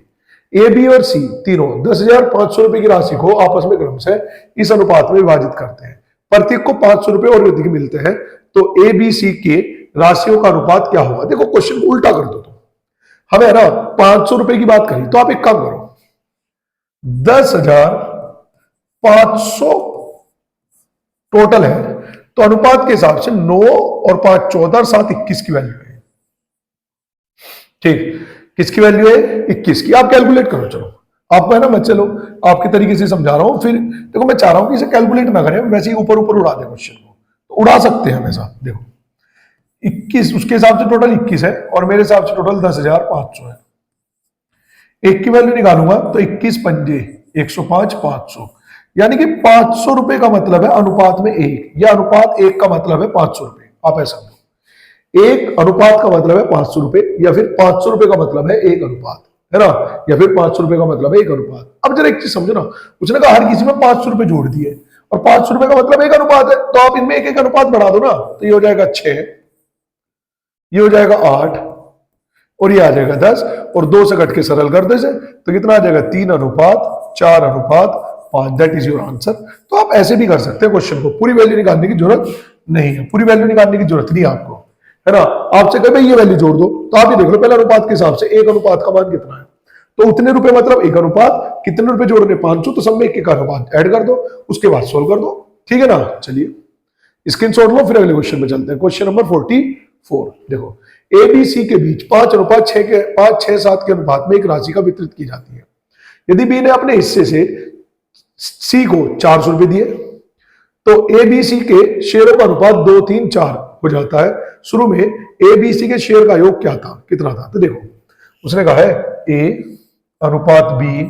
ए बी और सी तीनों 10,500 रुपए की राशि को आपस में क्रम से इस अनुपात में विभाजित करते हैं, प्रत्येक को 500 रुपए और अधिक मिलते हैं, तो ए बी सी के राशियों का अनुपात क्या होगा। देखो क्वेश्चन को उल्टा कर दो, तो हमें ना 500 रुपए की बात करी, तो आप एक काम करो 10,500 टोटल है, तो अनुपात के हिसाब से 9 और 5 14 और 7 21 की वैल्यू है। ठीक, किसकी वैल्यू है 21 की। आप कैलकुलेट करो, चलो आपको है ना, मैं चलो आपके तरीके से समझा रहा हूं। फिर देखो मैं चाह रहा हूं कि इसे कैलकुलेट ना करें, वैसे ही ऊपर ऊपर उड़ा दें क्वेश्चन को, तो उड़ा सकते हैं हमेशा। देखो 21 उसके हिसाब से टोटल 21 है और मेरे हिसाब से टोटल 10,500 है। एक की वैल्यू निकालूंगा तो 21 पंजे 105 500, यानी कि 500 रुपए का मतलब है अनुपात में 1, या अनुपात 1 का मतलब है 500 रुपए। आप ऐसा समझो, एक अनुपात का मतलब है 500 रुपए, या फिर 500 रुपए का मतलब है एक अनुपात, है ना, या फिर 500 रुपए का मतलब है एक अनुपात। अब जरा एक चीज समझो ना, उसने कहा हर किसी में 500 रुपए जोड़ दिए और 500 रुपए का मतलब एक अनुपात है, तो आप इनमें एक एक अनुपात बढ़ा दो ना, तो ये हो जाएगा 6, ये हो जाएगा 8 और ये आ जाएगा 10, और 2 से घट के सरल कर दे से, तो कितना आ जाएगा 3 अनुपात 4 अनुपात 5। That is your answer. तो आप ऐसे भी कर सकते हैं क्वेश्चन को, पूरी वैल्यू निकालने की जरूरत नहीं है, पूरी वैल्यू निकालने की जरूरत नहीं है आपको, है ना। आपसे कहे भाई ये वैल्यू जोड़ दो, तो आप ये देख लो पहले अनुपात के हिसाब से एक अनुपात का मान कितना है, तो उतने रुपए मतलब एक अनुपात, कितने रुपए जोड़ने 500, तो सब में एक अनुपात ऐड कर दो, उसके बाद सोल्व कर दो। ठीक है ना, चलिए स्क्रीनशॉट लो, फिर अगले क्वेश्चन में चलते हैं। क्वेश्चन नंबर 44, देखो ए बी सी के बीच 5 अनुपात 6 के 5 6 7 के अनुपात में एक राशि का वितरित की जाती है। यदि बी ने अपने हिस्से से सी को 400 रुपए दिए, तो ए बी सी के शेयरों का अनुपात 2 3 4 हो जाता है। शुरू में ए बी सी के शेयर का योग क्या था, कितना था, तो देखो उसने कहा है ए अनुपात बी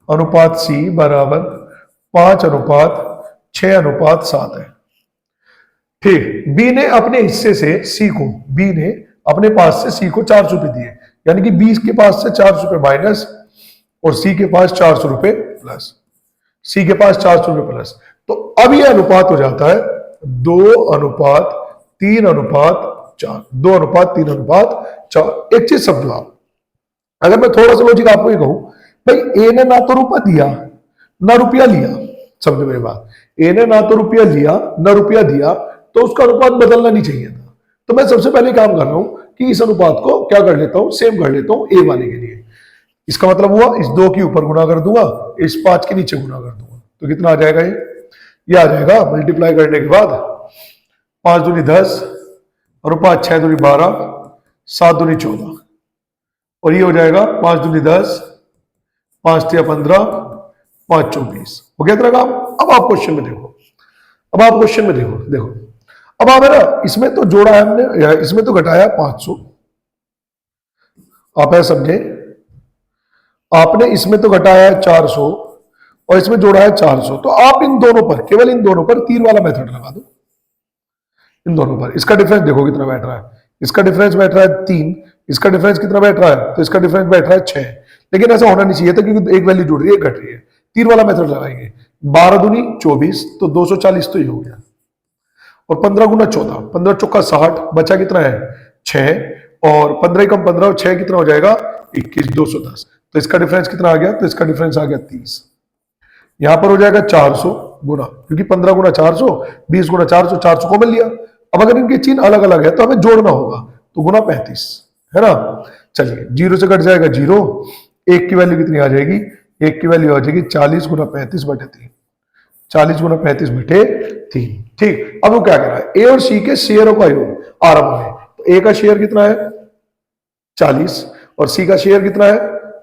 अनुपात सी बराबर 5 अनुपात 6 अनुपात 7 है। ठीक, बी ने अपने हिस्से से सी को, बी ने अपने पास से सी को 400 रुपए दिए, यानी कि बी के पास से 400 रुपए माइनस और सी के पास 400 रुपए प्लस, सी के पास 400 रुपए प्लस। तो अब यह अनुपात हो जाता है 2 अनुपात 3 अनुपात 4, 2 अनुपात 3 अनुपात 4। एक चीज समझो आप, अगर मैं थोड़ा सा लॉजिक आपको ये कहूं, भाई ए ने ना तो रुपया दिया ना रुपया लिया, समझो मेरी बात, ए ने ना तो रुपया लिया ना रुपया दिया, तो उसका अनुपात बदलना नहीं चाहिए था। तो मैं सबसे पहले काम कर रहा हूं कि इस अनुपात को क्या कर लेता हूं, सेम कर लेता हूं ए वाले के लिए। इसका मतलब हुआ इस 2 के ऊपर गुना कर दूंगा, इस 5 के नीचे गुना कर दूंगा, तो कितना आ जाएगा ये आ जाएगा मल्टीप्लाई करने के बाद 5 दूनी 10 और 5 6 दूनी 12 7 दूनी 14 और ये हो जाएगा 5 दूनी 10 5 तिया 15 5 24। हो गया तेरा काम। अब आप क्वेश्चन में देखो, अब आप क्वेश्चन में देखो देखो अब आप है ना, इसमें तो जोड़ा है हमने, इसमें तो घटाया 500, आप है समझे, आपने इसमें तो घटाया है 400 और इसमें जोड़ा है 400, तो आप इन दोनों पर, केवल इन दोनों पर तीर वाला मेथड लगा दो। इन दोनों पर इसका डिफरेंस देखो कितना बैठ रहा है, इसका डिफरेंस बैठ रहा है 3, इसका डिफरेंस कितना बैठ रहा है, तो इसका डिफरेंस बैठ रहा है 6। लेकिन ऐसा होना नहीं चाहिए था क्योंकि एक वैल्यू जुड़ रही है एक घट रही है। तीर वाला मेथड लगाएंगे, 12 दूनी 24 तो 240 तो ये हो गया, और 15 गुना 14, 15 चौका 60, बचा कितना है 6, और 15 कम 15 और 6 कितना हो जाएगा 21, 210। तो इसका डिफरेंस कितना आ गया, तो इसका डिफरेंस आ गया 30। यहां पर हो जाएगा 400 गुना, क्योंकि 15 गुना 400, 20 गुना 400, 400 को मिल लिया। अब अगर इनके चिन्ह अलग अलग है तो हमें जोड़ना होगा, तो गुना 35 है ना। चलिए 0 से कट जाएगा 0, 1 की वैल्यू कितनी आ जाएगी, 1 की वैल्यू आ जाएगी 40 गुना 35 बटे 3, 40 गुना 35 बटे 3। ठीक, अब वो क्या कह रहा है, ए और सी के शेयरों का योग आरंभ में, तो ए का शेयर कितना है 40 और सी का शेयर कितना है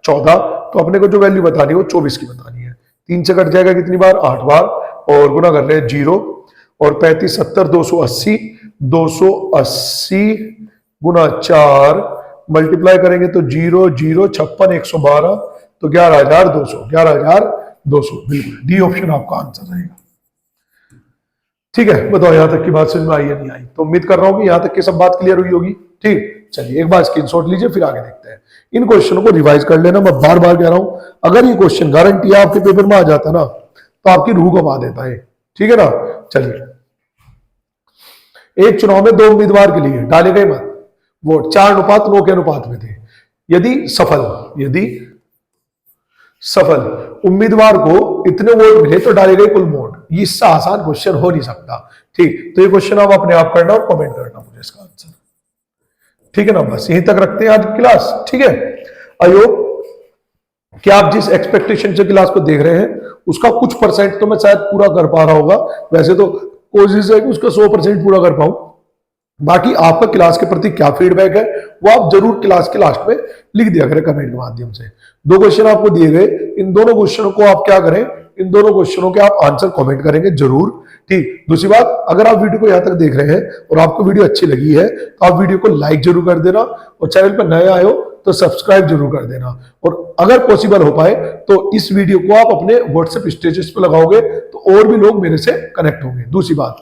14, तो अपने को जो वैल्यू बतानी है वो 24 की बतानी है। 3 से कट जाएगा कितनी बार, 8 बार, और गुना कर रहे हैं 0 और 35 70 280, 280 गुना 4 मल्टीप्लाई करेंगे तो 0 0 56 112, तो 11,200, 11,200 बिल्कुल डी ऑप्शन आपका आंसर रहेगा। ठीक है, बताओ यहां तक की बात समझ में आई या नहीं आई। तो उम्मीद कर रहा हूं कि यहां तक की सब बात क्लियर हुई होगी। ठीक, चलिए एक बार स्क्रीनशॉट लीजिए फिर आगे देखते हैं। इन क्वेश्चनों को रिवाइज कर लेना, मैं बार बार कह रहा हूं, अगर ये क्वेश्चन गारंटी है आपके पेपर में आ जाता ना तो आपकी रूह गवा देता है। ठीक है ना। चलिए, एक चुनाव में 2 उम्मीदवार के लिए डाले गए मत वोट 4:9 के अनुपात में थे। यदि सफल उम्मीदवार को इतने वोट मिले तो डाले गए कुल वोट। ये इससे आसान क्वेश्चन हो नहीं सकता। ठीक, तो ये क्वेश्चन आप अपने आप करना और कमेंट करना मुझे इसका आंसर। ठीक है ना, बस यहीं तक रखते हैं आज की क्लास। ठीक है, आई होप कि आप जिस एक्सपेक्टेशन से क्लास को देख रहे हैं उसका कुछ परसेंट तो मैं शायद पूरा कर पा रहा होगा। वैसे तो कोशिश है कि उसका 100% पूरा कर पाऊं। बाकी आपका क्लास के प्रति क्या फीडबैक है वो आप जरूर क्लास के लास्ट में लिख दिया करें कमेंट के माध्यम से। 2 क्वेश्चन आपको दिए गए, इन दोनों क्वेश्चनों को आप क्या करें, इन दोनों क्वेश्चनों के आप आंसर कमेंट करेंगे जरूर। ठीक, दूसरी बात, अगर आप वीडियो को यहां तक देख रहे हैं और आपको वीडियो अच्छी लगी है तो आप वीडियो को लाइक जरूर कर देना, और चैनल पर नए आए हो तो सब्सक्राइब जरूर कर देना। और अगर पॉसिबल हो पाए तो इस वीडियो को आप अपने व्हाट्सएप स्टेटस पर लगाओगे तो और भी लोग मेरे से कनेक्ट होंगे। दूसरी बात,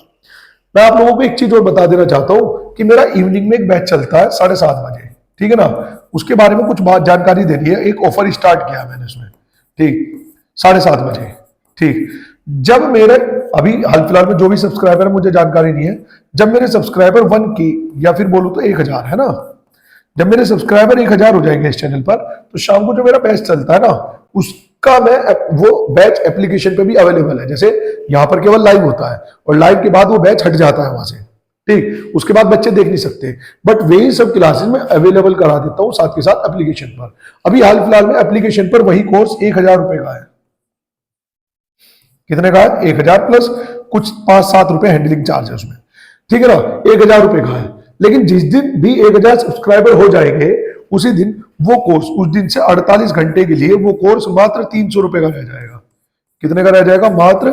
मैं आप लोगों को एक चीज और बता देना चाहता हूं कि मेरा इवनिंग में एक बैच चलता है 7:30 बजे। ठीक है ना, उसके बारे में कुछ बात जानकारी देनी है। एक ऑफर स्टार्ट किया मैंने उसमें। ठीक, 7:30 बजे। ठीक, जब मेरे अभी हाल फिलहाल में जो भी सब्सक्राइबर है, मुझे जानकारी नहीं है, जब मेरे सब्सक्राइबर 1K या फिर बोलूं तो 1000 है ना, जब मेरे सब्सक्राइबर 1000 हो जाएंगे इस चैनल पर, तो शाम को जो मेरा बैच चलता है ना, उसका मैं वो बैच एप्लीकेशन पे भी अवेलेबल है। जैसे यहां पर केवल लाइव होता है और लाइव के बाद वो बैच हट जाता है वहां से। ठीक, उसके बाद बच्चे देख नहीं सकते, बट वही सब क्लासेस में अवेलेबल करा देता हूं साथ के साथ एप्लीकेशन पर। अभी हाल फिलहाल में एप्लीकेशन पर वही कोर्स 1000 रुपए का है। कितने का है, 1000 प्लस कुछ 5-7 रुपए हैंडलिंग चार्ज है उसमें। ठीक है ना, 1000 रुपए का है। लेकिन जिस दिन भी 1000 सब्सक्राइबर हो जाएंगे उसी दिन वो कोर्स, उस दिन से 48 घंटे के लिए वो कोर्स मात्र 300 रुपए का रह जाएगा। कितने का रह जाएगा, मात्र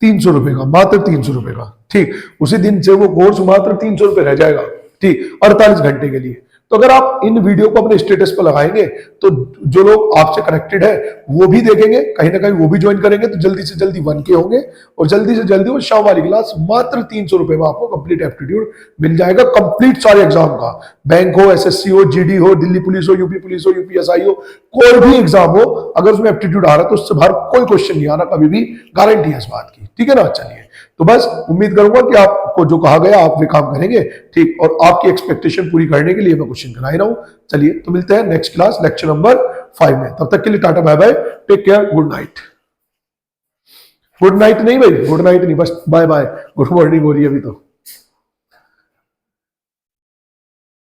300 रुपए का, मात्र 300 रुपए का। ठीक, उसी दिन से वो कोर्स मात्र 300 रुपए रह जाएगा। ठीक, 48 घंटे के लिए। तो अगर आप इन वीडियो को अपने स्टेटस पर लगाएंगे तो जो लोग आपसे कनेक्टेड है वो भी देखेंगे, कहीं ना कहीं वो भी ज्वाइन करेंगे, तो जल्दी से जल्दी 1K होंगे और जल्दी से जल्दी वो शाम वाली क्लास मात्र 300 रुपए में आपको कंप्लीट एप्टीट्यूड मिल जाएगा। कंप्लीट सारे एग्जाम का, बैंक हो, SSC हो, GD हो, दिल्ली पुलिस हो, यूपी पुलिस हो, UPSI हो, कोई भी एग्जाम हो, अगर उसमें एप्टीट्यूड आ रहा है तो उससे बाहर कोई क्वेश्चन नहीं आना कभी भी, गारंटी है इस बात की। ठीक है ना। चलिए, तो बस उम्मीद करूंगा कि आपको जो कहा गया आप वे काम करेंगे। ठीक, और आपकी एक्सपेक्टेशन पूरी करने के लिए मैं क्वेश्चन करा ही रहा हूं। चलिए, तो मिलते हैं नेक्स्ट क्लास लेक्चर नंबर 5 में। तब तक के लिए tata bye bye, take care, good night. Good night नहीं भाई, गुड नाइट नहीं, बस बाय बाय, गुड मॉर्निंग हो रही है अभी तो।